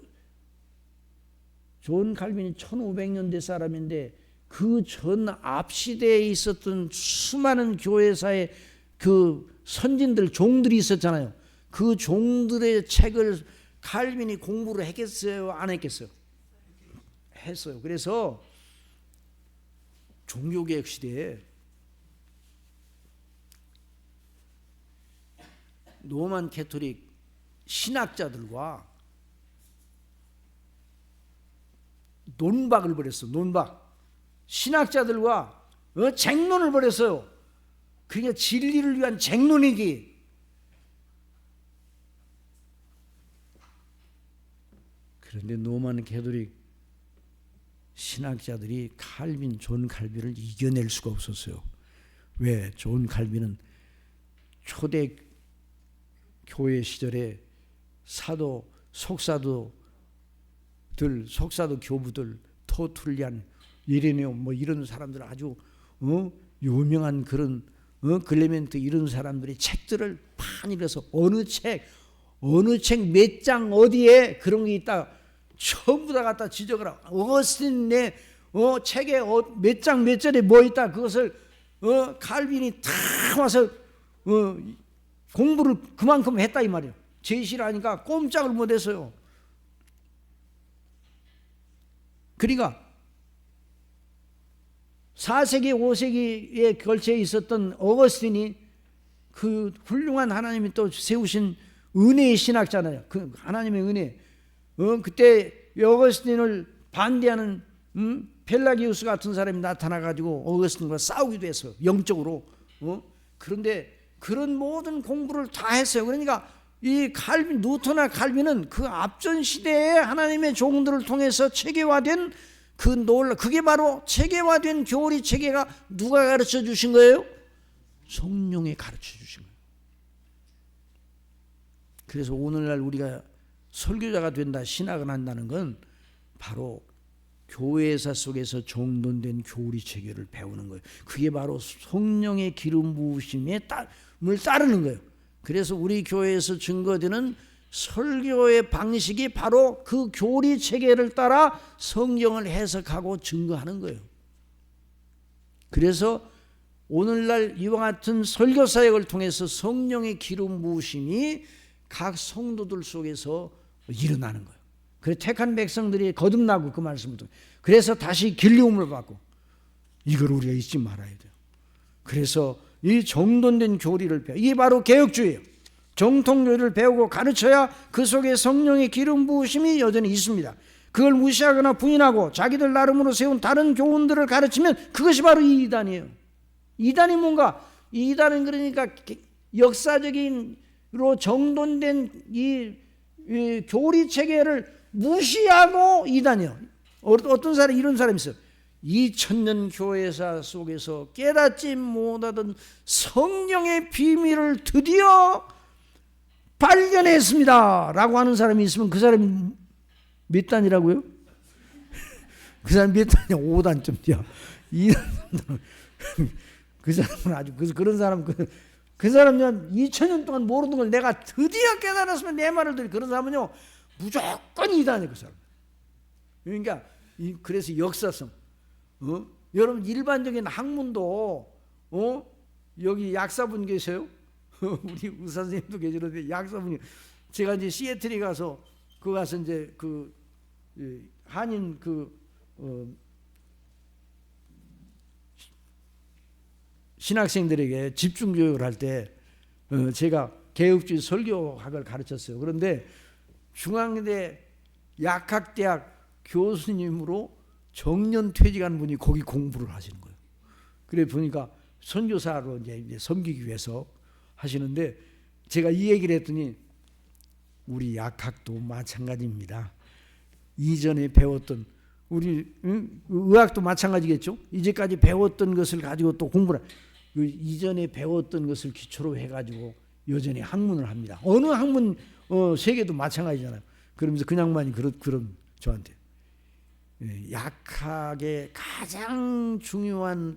존 칼빈이 1500년대 사람인데 그 전 앞 시대에 있었던 수많은 교회사의 그 선진들 종들이 있었잖아요. 그 종들의 책을 칼빈이 공부를 했겠어요? 안 했겠어요? 했어요. 그래서 종교개혁 시대에 로만 캐토릭 신학자들과 논박을 벌였어. 논박. 신학자들과 쟁론을 벌였어요. 그게 진리를 위한 쟁론이기. 그런데 로만 캐토릭 신학자들이 존 칼빈을 이겨낼 수가 없었어요. 왜? 존 칼빈은 초대 교회 시절에 속사도 교부들, 터툴리안, 이레네오 뭐 이런 사람들 아주 유명한 그런 클레멘트 이런 사람들이 책들을 많이 읽어서 어느 책 몇 장 어디에 그런 게 있다 전부 다 갖다 지적을 하고 어스틴의 책에 몇 장 몇 절에 뭐 있다 그것을 칼빈이 다 와서 공부를 그만큼 했다 이 말이에요. 제시를 하니까 꼼짝을 못했어요. 그러니까 4세기 5세기에 걸쳐 있었던 어거스틴이 그 훌륭한 하나님이 또 세우신 은혜의 신학자잖아요. 그 하나님의 은혜. 그때 어거스틴을 반대하는 펠라기우스 같은 사람이 나타나가지고 어거스틴과 싸우기도 했어요. 영적으로. 그런데 그런 모든 공부를 다 했어요. 그러니까 이 칼빈, 뉴턴과 칼빈은 그 앞전 시대에 하나님의 종들을 통해서 체계화된 그게 바로 체계화된 교리 체계가 누가 가르쳐 주신 거예요? 성령이 가르쳐 주신 거예요. 그래서 오늘날 우리가 설교자가 된다, 신학을 한다는 건 바로 교회사 속에서 정돈된 교리 체계를 배우는 거예요. 그게 바로 성령의 기름 부으심을 따르는 거예요. 그래서 우리 교회에서 증거되는 설교의 방식이 바로 그 교리 체계를 따라 성경을 해석하고 증거하는 거예요. 그래서 오늘날 이와 같은 설교 사역을 통해서 성령의 기름 부으심이 각 성도들 속에서 일어나는 거예요. 그래서 택한 백성들이 거듭나고 그 말씀을 통해 그래서 다시 길리움을 받고 이걸 우리가 잊지 말아야 돼요. 그래서 이 정돈된 교리를 배워, 이게 바로 개혁주의예요. 정통교리를 배우고 가르쳐야 그 속에 성령의 기름 부으심이 여전히 있습니다. 그걸 무시하거나 부인하고 자기들 나름으로 세운 다른 교훈들을 가르치면 그것이 바로 이단이에요. 이단이 뭔가? 이단은 그러니까 역사적인로 정돈된 이 교리 체계를 무시하고 이단이요. 어떤 사람이 이런 사람이 있어요. 2000년 교회사 속에서 깨닫지 못하던 성령의 비밀을 드디어 발견했습니다 라고 하는 사람이 있으면 그 사람이 몇 단이라고요? 그 사람이 몇 단이야? 5단쯤이야. 2단. 그 사람은 아주 그런 사람 그 사람은 2000년 동안 모르는 걸 내가 드디어 깨달았으면 내 말을 들이 그런 사람은요 무조건 이단이에요. 그 사람. 그러니까 그래서 역사성. 여러분 일반적인 학문도 여기 약사분 계세요? 우리 의사 선생님도 계시는데 약사분이 제가 이제 시애틀에 가서 이제 그 한인 신학생들에게 집중 교육을 할 때 제가 개혁주의 설교학을 가르쳤어요. 그런데 중앙대 약학대학 교수님으로 정년 퇴직한 분이 거기 공부를 하시는 거예요. 그래 보니까 선교사로 이제 섬기기 위해서 하시는데 제가 이 얘기를 했더니 우리 약학도 마찬가지입니다. 이전에 배웠던 우리 의학도 마찬가지겠죠. 이제까지 배웠던 것을 가지고 또 공부를 이전에 배웠던 것을 기초로 해가지고 여전히 학문을 합니다. 어느 학문 세계도 마찬가지잖아요. 그러면서 그 양반이 그런 저한테 약학의 가장 중요한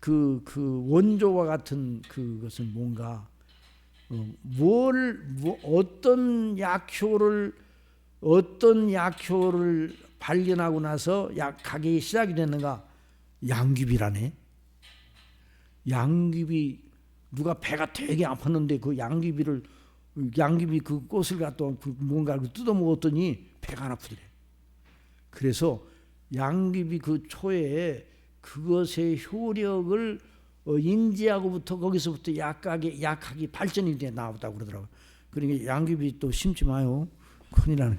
그 원조와 같은 그것은 뭔가 어떤 약효를 발견하고 나서 약학이 시작이 됐는가? 양귀비라네. 양귀비 누가 배가 되게 아팠는데 그 양귀비 그 꽃을 갖다 뭔가 뜯어 먹었더니 배가 안 아프더래. 그래서 양귀비 그 초에 그것의 효력을 인지하고부터 거기서부터 약학이 발전이 돼 나왔다고 그러더라고요. 그러니까 양귀비 또 심지 마요. 큰일 나네.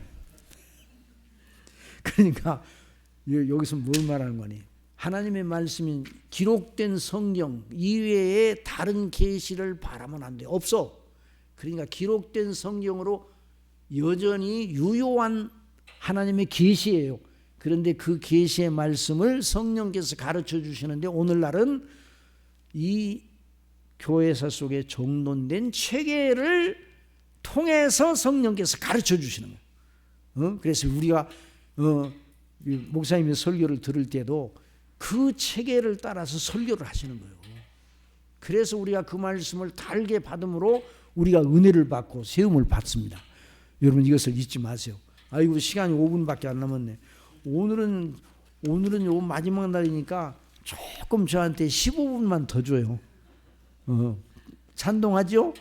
그러니까 여기서 뭘 말하는 거니? 하나님의 말씀인 기록된 성경 이외에 다른 계시를 바라면 안 돼. 없어. 그러니까 기록된 성경으로 여전히 유효한 하나님의 계시예요. 그런데 그 계시의 말씀을 성령께서 가르쳐 주시는데 오늘날은 이 교회사 속에 정돈된 체계를 통해서 성령께서 가르쳐 주시는 거예요. 그래서 우리가 목사님의 설교를 들을 때도 그 체계를 따라서 설교를 하시는 거예요. 그래서 우리가 그 말씀을 달게 받음으로 우리가 은혜를 받고 세움을 받습니다. 여러분 이것을 잊지 마세요. 아이고 시간이 5분밖에 안 남았네. 오늘은 요 마지막 날이니까 조금 저한테 15분만 더 줘요. 찬동하죠?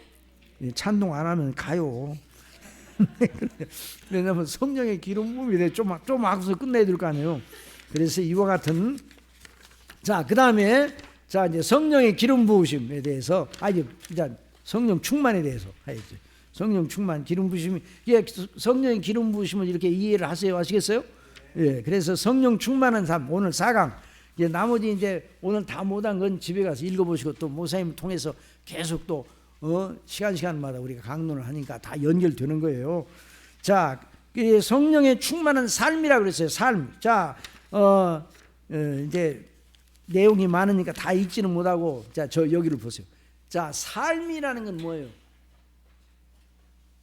찬동 안 하면 가요. 왜냐하면 성령의 기름 부음이 좀 하고서 끝내야 될 거 아니에요. 그래서 이와 같은 자, 그다음에 자 이제 성령의 기름 부으심에 대해서 일단 성령 충만에 대해서 해야죠. 성령 충만, 기름 부으심이 성령의 기름 부으심을 이렇게 이해를 하세요. 아시겠어요? 예. 그래서 성령 충만한 삶 오늘 4강. 이제 나머지 이제 오늘 다 못한 건 집에 가서 읽어보시고 또 목사님 통해서 계속 또 시간마다 우리가 강론을 하니까 다 연결되는 거예요. 자, 성령의 충만한 삶이라고 그랬어요. 삶. 자, 이제 내용이 많으니까 다 읽지는 못하고 자, 저 여기를 보세요. 자, 삶이라는 건 뭐예요?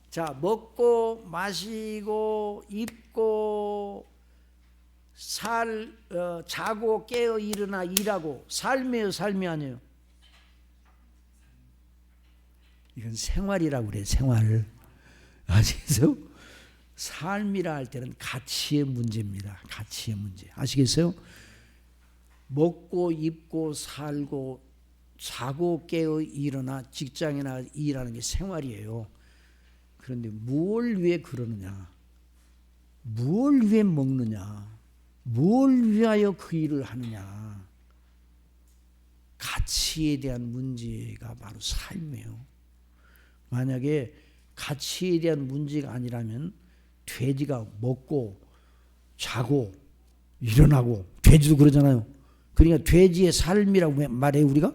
자, 먹고 마시고 입고 자고 깨어 일어나 일하고 삶이에요, 삶이 아니에요? 이건 생활이라고 그래요. 생활. 아시겠어요? 삶이라 할 때는 가치의 문제입니다. 가치의 문제. 아시겠어요? 먹고 입고 살고 자고 깨어 일어나 직장이나 일하는 게 생활이에요. 그런데 뭘 위해 그러느냐? 뭘 위해 먹느냐? 뭘 위하여 그 일을 하느냐? 가치에 대한 문제가 바로 삶이에요. 만약에 가치에 대한 문제가 아니라면 돼지가 먹고 자고 일어나고, 돼지도 그러잖아요. 그러니까 돼지의 삶이라고 말해요. 우리가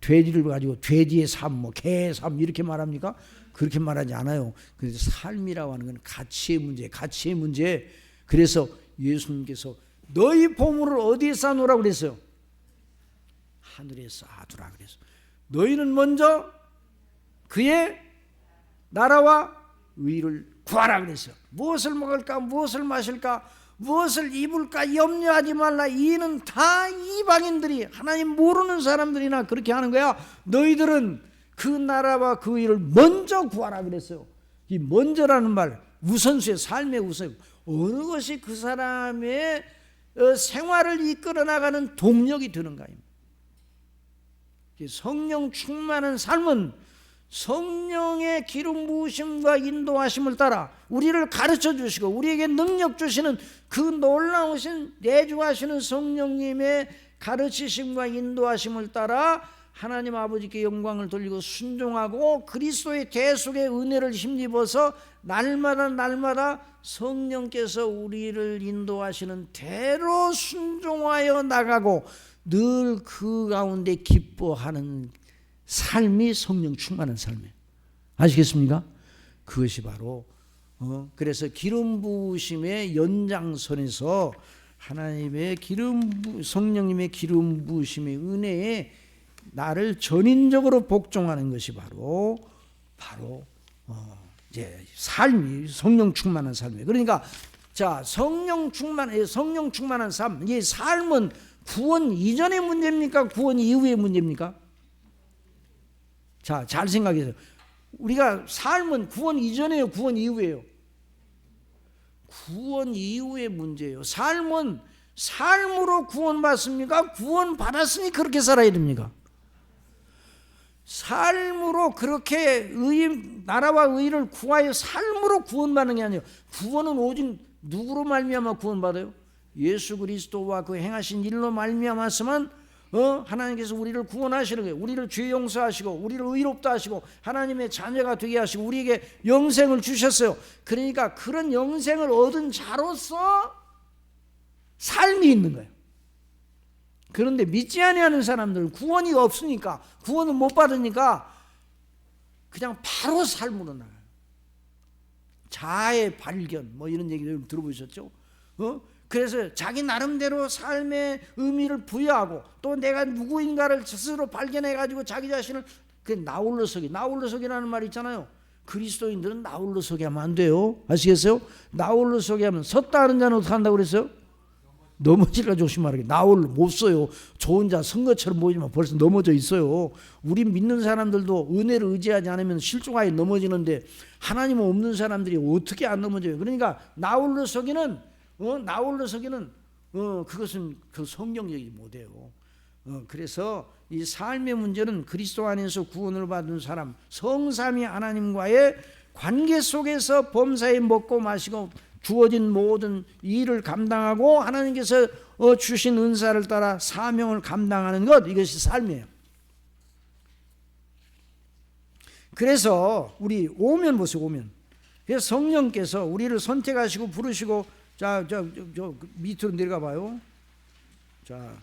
돼지를 가지고 돼지의 삶, 뭐 개의 삶 이렇게 말합니까? 그렇게 말하지 않아요. 그래서 삶이라고 하는 건 가치의 문제, 가치의 문제. 그래서 예수님께서 너희 보물을 어디에 쌓아놓으라고 그랬어요? 하늘에 쌓아두라 그랬어요. 너희는 먼저 그의 나라와 의를 구하라 그랬어요. 무엇을 먹을까, 무엇을 마실까, 무엇을 입을까 염려하지 말라. 이는 다 이방인들이, 하나님 모르는 사람들이나 그렇게 하는 거야. 너희들은 그 나라와 그 의를 먼저 구하라 그랬어요. 이 먼저라는 말, 우선수의 삶의 우선, 어느 것이 그 사람의 생활을 이끌어 나가는 동력이 되는가입니다. 성령 충만한 삶은 성령의 기름 부으심과 인도하심을 따라 우리를 가르쳐 주시고 우리에게 능력 주시는 그 놀라우신 내주하시는 성령님의 가르치심과 인도하심을 따라 하나님 아버지께 영광을 돌리고 순종하고 그리스도의 대속의 은혜를 힘입어서 날마다 성령께서 우리를 인도하시는 대로 순종하여 나가고 늘 그 가운데 기뻐하는 삶이 성령 충만한 삶이에요. 아시겠습니까? 그것이 바로 그래서 기름 부으심의 연장선에서 하나님의 성령님의 기름 부으심의 은혜에 나를 전인적으로 복종하는 것이 바로 이제 삶이 성령 충만한 삶이에요. 그러니까 자, 성령 충만한 삶, 이 삶은 구원 이전의 문제입니까? 구원 이후의 문제입니까? 자, 잘 생각해서 우리가 삶은 구원 이전이에요, 구원 이후예요? 구원 이후의 문제예요. 삶은 삶으로 구원받습니까? 구원받았으니 그렇게 살아야 됩니까? 삶으로 그렇게 나라와 의를 구하여 삶으로 구원받는 게 아니에요. 구원은 오직 누구로 말미암아 구원받아요? 예수 그리스도와 그 행하신 일로 말미암았으면 하나님께서 우리를 구원하시는 거예요. 우리를 죄 용서하시고 우리를 의롭다 하시고 하나님의 자녀가 되게 하시고 우리에게 영생을 주셨어요. 그러니까 그런 영생을 얻은 자로서 삶이 있는 거예요. 그런데 믿지 아니하는 사람들은 구원이 없으니까, 구원을 못 받으니까 그냥 바로 삶으로 나가요. 자아의 발견 뭐 이런 얘기 들어보셨죠? 그래서 자기 나름대로 삶의 의미를 부여하고 또 내가 누구인가를 스스로 발견해가지고 자기 자신을 나홀로서기라는 말이 있잖아요. 그리스도인들은 나홀로서기 하면 안 돼요. 아시겠어요? 나홀로서기 하면 섰다 하는 자는 어떻게 한다고 그랬어요? 넘어질까 조심하라게. 나홀로 못 써요. 저 혼자 선거처럼 보이지만 벌써 넘어져 있어요. 우리 믿는 사람들도 은혜를 의지하지 않으면 실족하여 넘어지는데 하나님은 없는 사람들이 어떻게 안 넘어져요? 그러니까 나홀로서기는 그것은 그 성경적이지 못해요. 그래서 이 삶의 문제는 그리스도 안에서 구원을 받은 사람, 성삼위 하나님과의 관계 속에서 범사에 먹고 마시고 주어진 모든 일을 감당하고 하나님께서 주신 은사를 따라 사명을 감당하는 것, 이것이 삶이에요. 그래서 우리 오면 보세요. 오면. 그래서 성령께서 우리를 선택하시고 부르시고, 자, 저 밑으로 내려가 봐요. 자,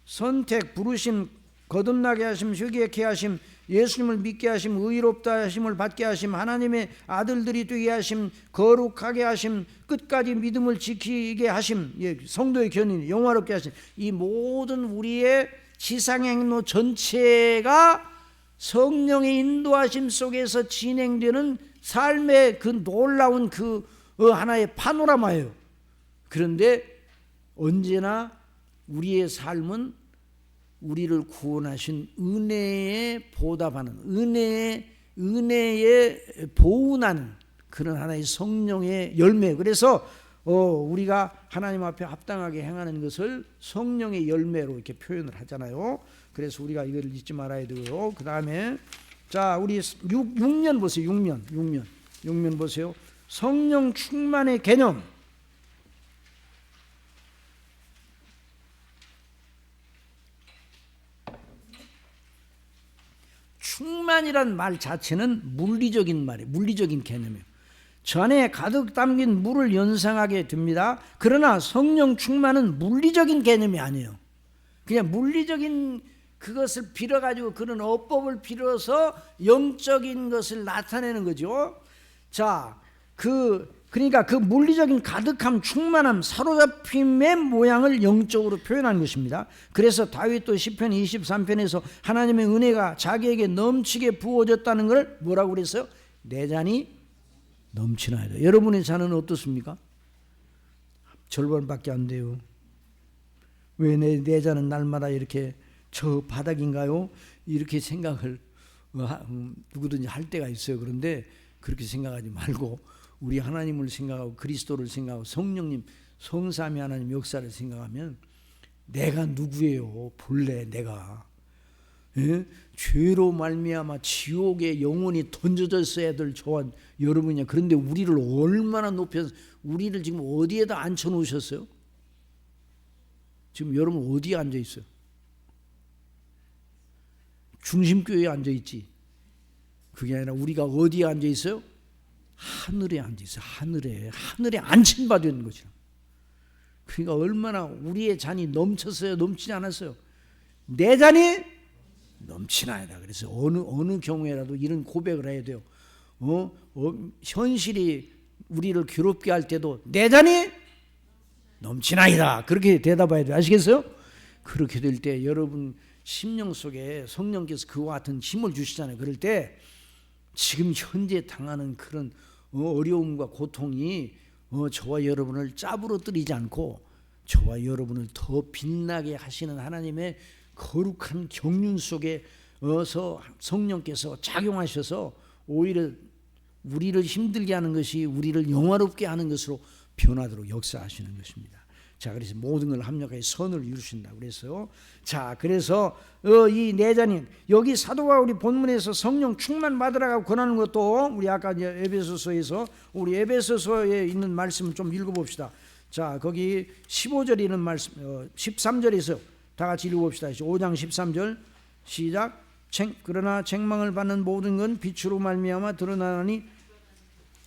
선택, 부르심, 거듭나게 하심, 회개케 하심, 예수님을 믿게 하심, 의롭다 하심을 받게 하심, 하나님의 아들들이 되게 하심, 거룩하게 하심, 끝까지 믿음을 지키게 하심, 성도의 견인, 영화롭게 하심, 이 모든 우리의 지상의 행로 전체가 성령의 인도하심 속에서 진행되는 삶의 그 놀라운 그 하나의 파노라마예요. 그런데 언제나 우리의 삶은 우리를 구원하신 은혜에 보답하는, 은혜에 보은하는 그런 하나의 성령의 열매. 그래서 우리가 하나님 앞에 합당하게 행하는 것을 성령의 열매로 이렇게 표현을 하잖아요. 그래서 우리가 이걸 잊지 말아야 되고요. 그 다음에 자, 우리 6년 보세요. 6년 보세요. 성령 충만의 개념. 충만이란 말 자체는 물리적인 말이에요. 물리적인 개념이에요. 전에 가득 담긴 물을 연상하게 됩니다. 그러나 성령 충만은 물리적인 개념이 아니에요. 그냥 물리적인 그것을 빌어가지고 그런 어법을 빌어서 영적인 것을 나타내는 거죠. 자, 그러니까 그 물리적인 가득함, 충만함, 사로잡힘의 모양을 영적으로 표현한 것입니다. 그래서 다윗도 시편 23편에서 하나님의 은혜가 자기에게 넘치게 부어졌다는 걸 뭐라고 그랬어요? 내 잔이 넘치나이다. 여러분의 잔은 어떻습니까? 절반밖에 안 돼요. 왜 내 잔은 날마다 이렇게 저 바닥인가요? 이렇게 생각을 누구든지 할 때가 있어요. 그런데 그렇게 생각하지 말고 우리 하나님을 생각하고 그리스도를 생각하고 성령님, 성삼위 하나님 역사를 생각하면 내가 누구예요? 본래 내가 죄로 말미암아 지옥에 영원히 던져졌어야 될 저와 여러분이냐. 그런데 우리를 얼마나 높여서 우리를 지금 어디에다 앉혀놓으셨어요? 지금 여러분 어디에 앉아있어요? 중심교회에 앉아있지. 그게 아니라 우리가 어디에 앉아있어요? 하늘에 앉아있어요. 하늘에 앉힌 바 되는 것이라. 그러니까 얼마나 우리의 잔이 넘쳤어요? 넘치지 않았어요? 내 잔이 넘치나이다. 그래서 어느 경우에라도 이런 고백을 해야 돼요. 현실이 우리를 괴롭게 할 때도 내 잔이 넘치나이다. 그렇게 대답해야 돼요. 아시겠어요? 그렇게 될 때 여러분 심령 속에 성령께서 그와 같은 힘을 주시잖아요. 그럴 때 지금 현재 당하는 그런 어려움과 고통이 저와 여러분을 짭으로뜨리지 않고 저와 여러분을 더 빛나게 하시는 하나님의 거룩한 경륜 속에서 성령께서 작용하셔서 오히려 우리를 힘들게 하는 것이 우리를 영화롭게 하는 것으로 변하도록 역사하시는 것입니다. 자, 그래서 모든 걸 합력하여 선을 이루신다 그래서 자, 그래서 이 내자님 여기 사도 바울이 본문에서 성령 충만 받으라고 권하는 것도 우리 아까 이제 에베소서에서 우리 에베소서에 있는 말씀을 좀 읽어봅시다. 자, 거기 15절에 있는 말씀 13절에서 다 같이 읽어봅시다. 5장 13절 시작. 그러나 책망을 받는 모든 건 빛으로 말미암아 드러나니.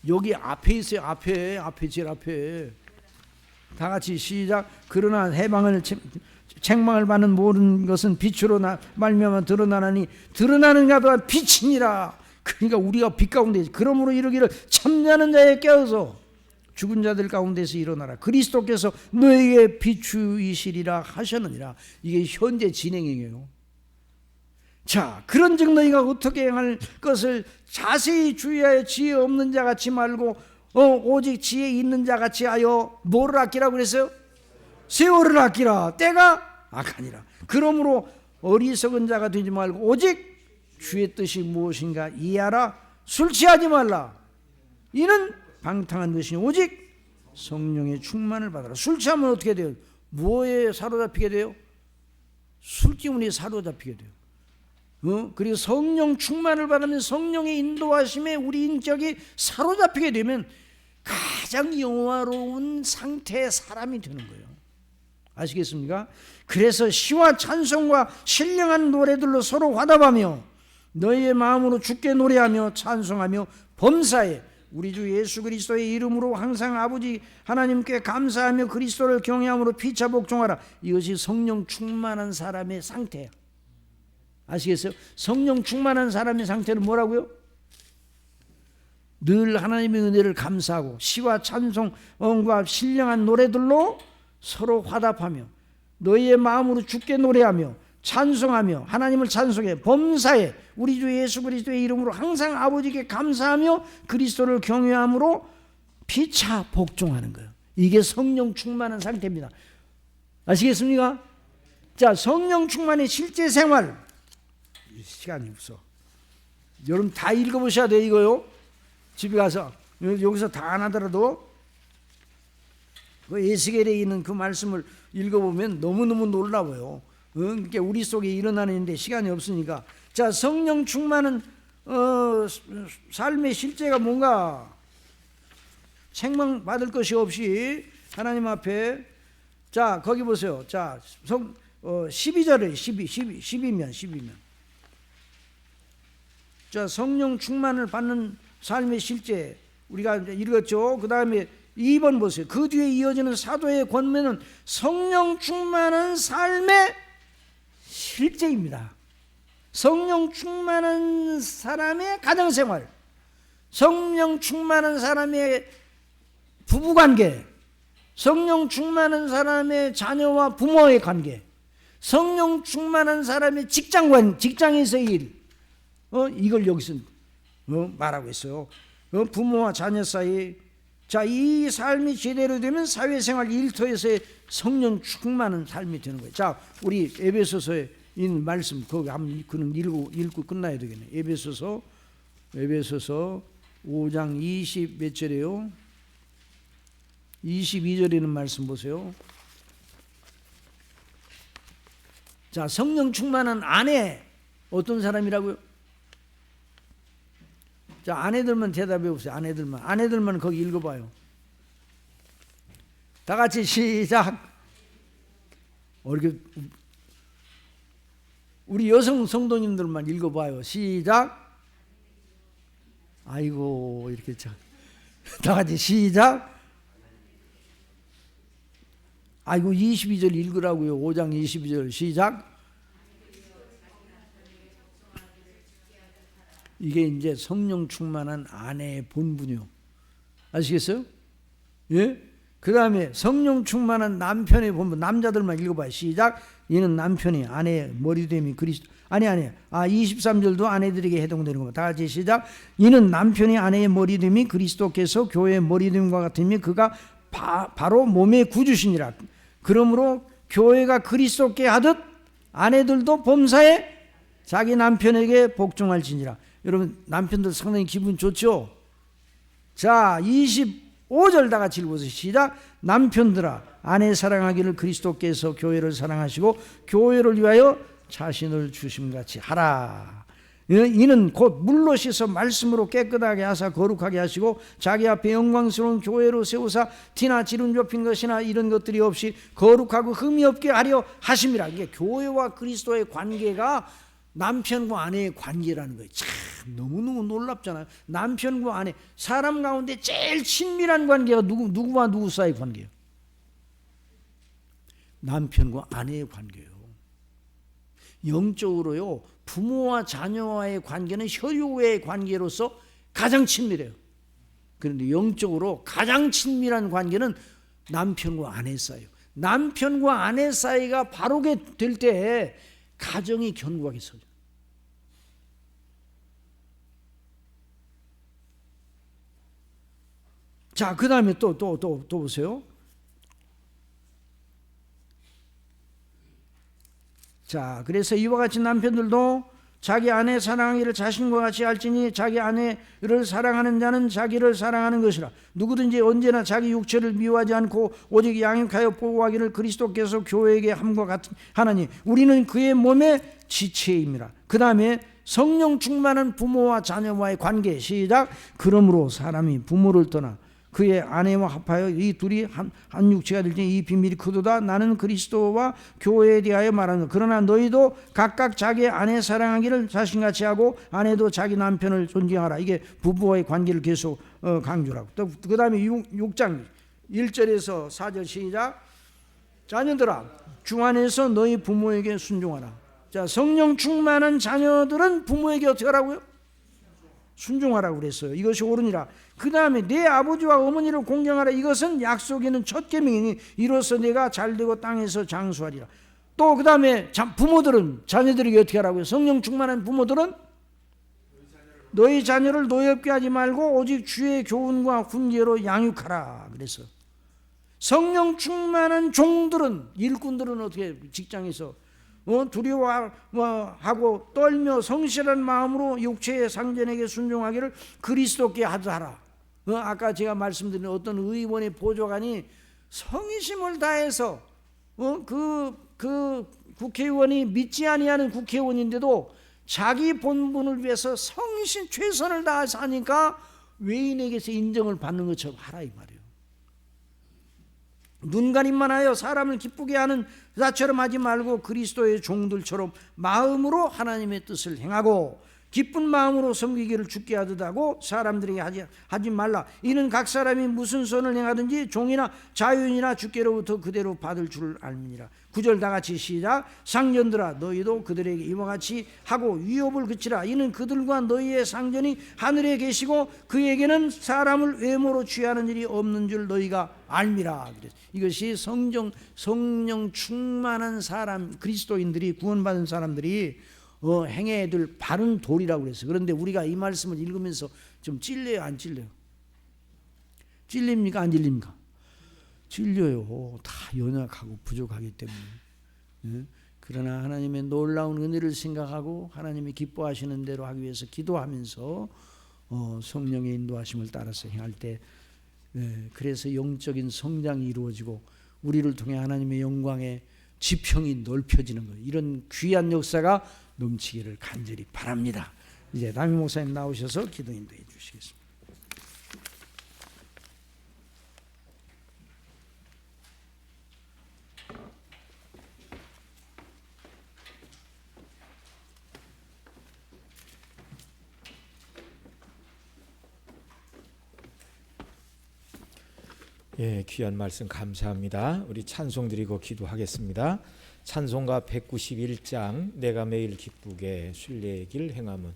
여기 앞에 있어요. 앞에 제일 앞에 다 같이 시작. 그러나 책망을 받는 모든 것은 빛으로 말미암아 드러나니 드러나는 자도 빛이니라. 그러니까 우리가 빛 가운데 그러므로 이르기를 잠자는 자에 깨어서 죽은 자들 가운데서 일어나라. 그리스도께서 너에게 비추이시리라 하셨느니라. 이게 현재 진행이에요. 자, 그런즉 너희가 어떻게 행할 것을 자세히 주의하여 지혜 없는 자 같이 말고 오직 지혜 있는 자 같이 하여 뭐를 아끼라고 그랬어요? 세월을 아끼라. 때가 악하니라. 그러므로 어리석은 자가 되지 말고 오직 주의 뜻이 무엇인가 이해하라. 술 취하지 말라. 이는 방탕한 것이니 오직 성령의 충만을 받아라. 술 취하면 어떻게 돼요? 뭐에 사로잡히게 돼요? 술 기운에 사로잡히게 돼요. 그리고 성령 충만을 받으면 성령의 인도하심에 우리 인격이 사로잡히게 되면 가장 영화로운 상태의 사람이 되는 거예요. 아시겠습니까? 그래서 시와 찬송과 신령한 노래들로 서로 화답하며 너희의 마음으로 주께 노래하며 찬송하며 범사에 우리 주 예수 그리스도의 이름으로 항상 아버지 하나님께 감사하며 그리스도를 경외함으로 피차 복종하라. 이것이 성령 충만한 사람의 상태야. 아시겠어요? 성령 충만한 사람의 상태는 뭐라고요? 늘 하나님의 은혜를 감사하고 시와 찬송과 신령한 노래들로 서로 화답하며 너희의 마음으로 주께 노래하며 찬송하며 하나님을 찬송해 범사에 우리 주 예수 그리스도의 이름으로 항상 아버지께 감사하며 그리스도를 경외함으로 피차 복종하는 거예요. 이게 성령 충만한 상태입니다. 아시겠습니까? 자, 성령 충만의 실제 생활. 시간이 없어. 여러분 다 읽어보셔야 돼 이거요. 집에 가서 여기서 다 안 하더라도 그 에스겔에 있는 그 말씀을 읽어보면 너무너무 놀라워요. 그러니까 우리 속에 일어나는 일인데 시간이 없으니까. 자, 성령 충만은 삶의 실제가 뭔가 책망 받을 것이 없이 하나님 앞에. 자, 거기 보세요. 자, 12절에 12면 자, 성령 충만을 받는 삶의 실제 우리가 읽었죠. 그 다음에 2번 보세요. 그 뒤에 이어지는 사도의 권면은 성령 충만한 삶의 실제입니다. 성령 충만한 사람의 가정생활, 성령 충만한 사람의 부부관계, 성령 충만한 사람의 자녀와 부모의 관계, 성령 충만한 사람의 직장에서의 일, 이걸 여기서 말하고 있어요. 부모와 자녀 사이. 자, 이 삶이 제대로 되면 사회생활 일터에서의 성령 충만한 삶이 되는 거예요. 자, 우리 에베소서에 있는 말씀 거기 한번 그는 읽고 끝나야 되겠네. 에베소서 5장 20 몇 절이에요? 22절에 있는 말씀 보세요. 자, 성령 충만한 아내 어떤 사람이라고요? 자, 아내들만 대답해 보세요. 아내들만 거기 읽어봐요. 다 같이 시작. 우리 여성 성도님들만 읽어봐요. 시작. 아이고 이렇게 다 같이 시작. 아이고 22절 읽으라고요. 5장 22절 시작. 이게 이제 성령 충만한 아내의 본분이요. 아시겠어요? 예? 그 다음에 성령 충만한 남편의 본분. 남자들만 읽어봐요. 시작. 이는 남편이 아내의 머리됨이 그리스도. 아니 23절도 아내들에게 해당되는 겁니다. 다 같이 시작. 이는 남편이 아내의 머리됨이 그리스도께서 교회의 머리됨과 같으며 그가 바로 몸의 구주시니라. 그러므로 교회가 그리스도께 하듯 아내들도 범사에 자기 남편에게 복종할지니라. 여러분 남편들 상당히 기분 좋죠? 자, 25절 다 같이 읽어보세요. 시작. 남편들아 아내 사랑하기를 그리스도께서 교회를 사랑하시고 교회를 위하여 자신을 주심같이 하라. 이는 곧 물로 씻어 말씀으로 깨끗하게 하사 거룩하게 하시고 자기 앞에 영광스러운 교회로 세우사 티나 지름 좁힌 것이나 이런 것들이 없이 거룩하고 흠이 없게 하려 하심이라. 이게 교회와 그리스도의 관계가 남편과 아내의 관계라는 거예요. 참 너무너무 놀랍잖아요. 남편과 아내, 사람 가운데 제일 친밀한 관계가 누구와 누구 사이의 관계예요? 남편과 아내의 관계예요. 영적으로요, 부모와 자녀와의 관계는 혈육의 관계로서 가장 친밀해요. 그런데 영적으로 가장 친밀한 관계는 남편과 아내 사이예요. 남편과 아내 사이가 바르게 될 때 가정이 견고하게 서죠. 자, 그 다음에 또 보세요. 자, 그래서 이와 같이 남편들도 자기 아내 사랑하기를 자신과 같이 할지니 자기 아내를 사랑하는 자는 자기를 사랑하는 것이라. 누구든지 언제나 자기 육체를 미워하지 않고 오직 양육하여 보호하기를 그리스도께서 교회에게 함과 같은 하나니 우리는 그의 몸의 지체임이라. 그 다음에 성령 충만한 부모와 자녀와의 관계. 시작. 그러므로 사람이 부모를 떠나 그의 아내와 합하여 이 둘이 한 육체가 될지 이 비밀이 크도다. 나는 그리스도와 교회에 대하여 말하는 것. 그러나 너희도 각각 자기의 아내 사랑하기를 자신같이 하고 아내도 자기 남편을 존경하라. 이게 부부와의 관계를 계속 강조하고, 또 그 다음에 6장 1절에서 4절 시작. 자녀들아 주 안에서 너희 부모에게 순종하라. 자, 성령 충만한 자녀들은 부모에게 어떻게 하라고요? 순종하라고 그랬어요. 이것이 옳으니라. 그 다음에 내 아버지와 어머니를 공경하라. 이것은 약속에 있는 첫 계명이니 이로써 내가 잘되고 땅에서 장수하리라. 또 그 다음에 부모들은 자녀들에게 어떻게 하라고요? 성령 충만한 부모들은 너희 자녀를 노엽게 하지 말고 오직 주의 교훈과 훈계로 양육하라 그래서, 성령 충만한 종들은, 일꾼들은 어떻게 직장에서 두려워하고 떨며 성실한 마음으로 육체의 상전에게 순종하기를 그리스도께 하라. 아까 제가 말씀드린 어떤 의원의 보좌관이 성의심을 다해서 그 국회의원이 믿지 아니하는 국회의원인데도 자기 본분을 위해서 성의심 최선을 다해서 하니까 외인에게서 인정을 받는 것처럼 하라 이 말이에요. 눈가림만 하여 사람을 기쁘게 하는 자처럼 하지 말고 그리스도의 종들처럼 마음으로 하나님의 뜻을 행하고 기쁜 마음으로 섬기기를 주께 하듯 하고 사람들에게 하지 말라. 이는 각 사람이 무슨 선을 행하든지 종이나 자유인이나 주께로부터 그대로 받을 줄 알미니라. 9절 다 같이 시작. 상전들아 너희도 그들에게 이와 같이 하고 위협을 그치라. 이는 그들과 너희의 상전이 하늘에 계시고 그에게는 사람을 외모로 취하는 일이 없는 줄 너희가 알미라. 이것이 성령 충만한 사람, 그리스도인들이, 구원받은 사람들이 행해야 될 바른 도리라고 그랬어요. 그런데 우리가 이 말씀을 읽으면서 좀 찔려요, 안 찔려요? 찔립니까, 안 찔립니까? 찔려요. 다 연약하고 부족하기 때문에. 그러나 하나님의 놀라운 은혜를 생각하고 하나님이 기뻐하시는 대로 하기 위해서 기도하면서 성령의 인도하심을 따라서 행할 때, 그래서 영적인 성장이 이루어지고 우리를 통해 하나님의 영광의 지평이 넓혀지는 거예요. 이런 귀한 역사가 넘치기를 간절히 바랍니다. 이제 남희 목사님 나오셔서 기도 인도해 주시겠습니다. 예, 귀한 말씀 감사합니다. 우리 찬송 드리고 기도하겠습니다. 찬송가 191장 내가 매일 기쁘게 순례의 길 행함은.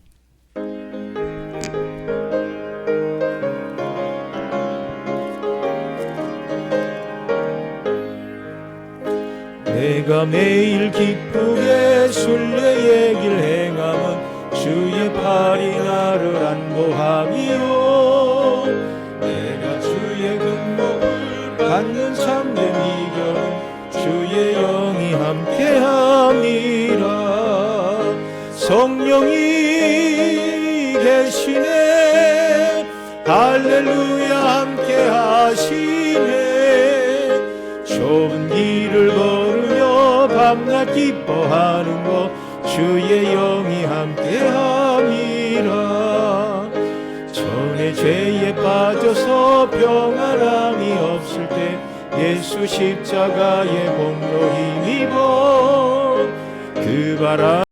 내가 매일 기쁘게 순례의 길 행함은 주의 팔이 나를 안보함이요 내가 주의 근목을 받는 참된 이견은 주의 영이 함께함이라. 성령이 계시네 할렐루야 함께하시네. 좁은 길을 걸으며 밤낮 기뻐하는 것 주의 영이 함께함이라. 전에 죄에 빠져서 평안함이 없을 때 예수 십자가의 공로 힘입어 그 바람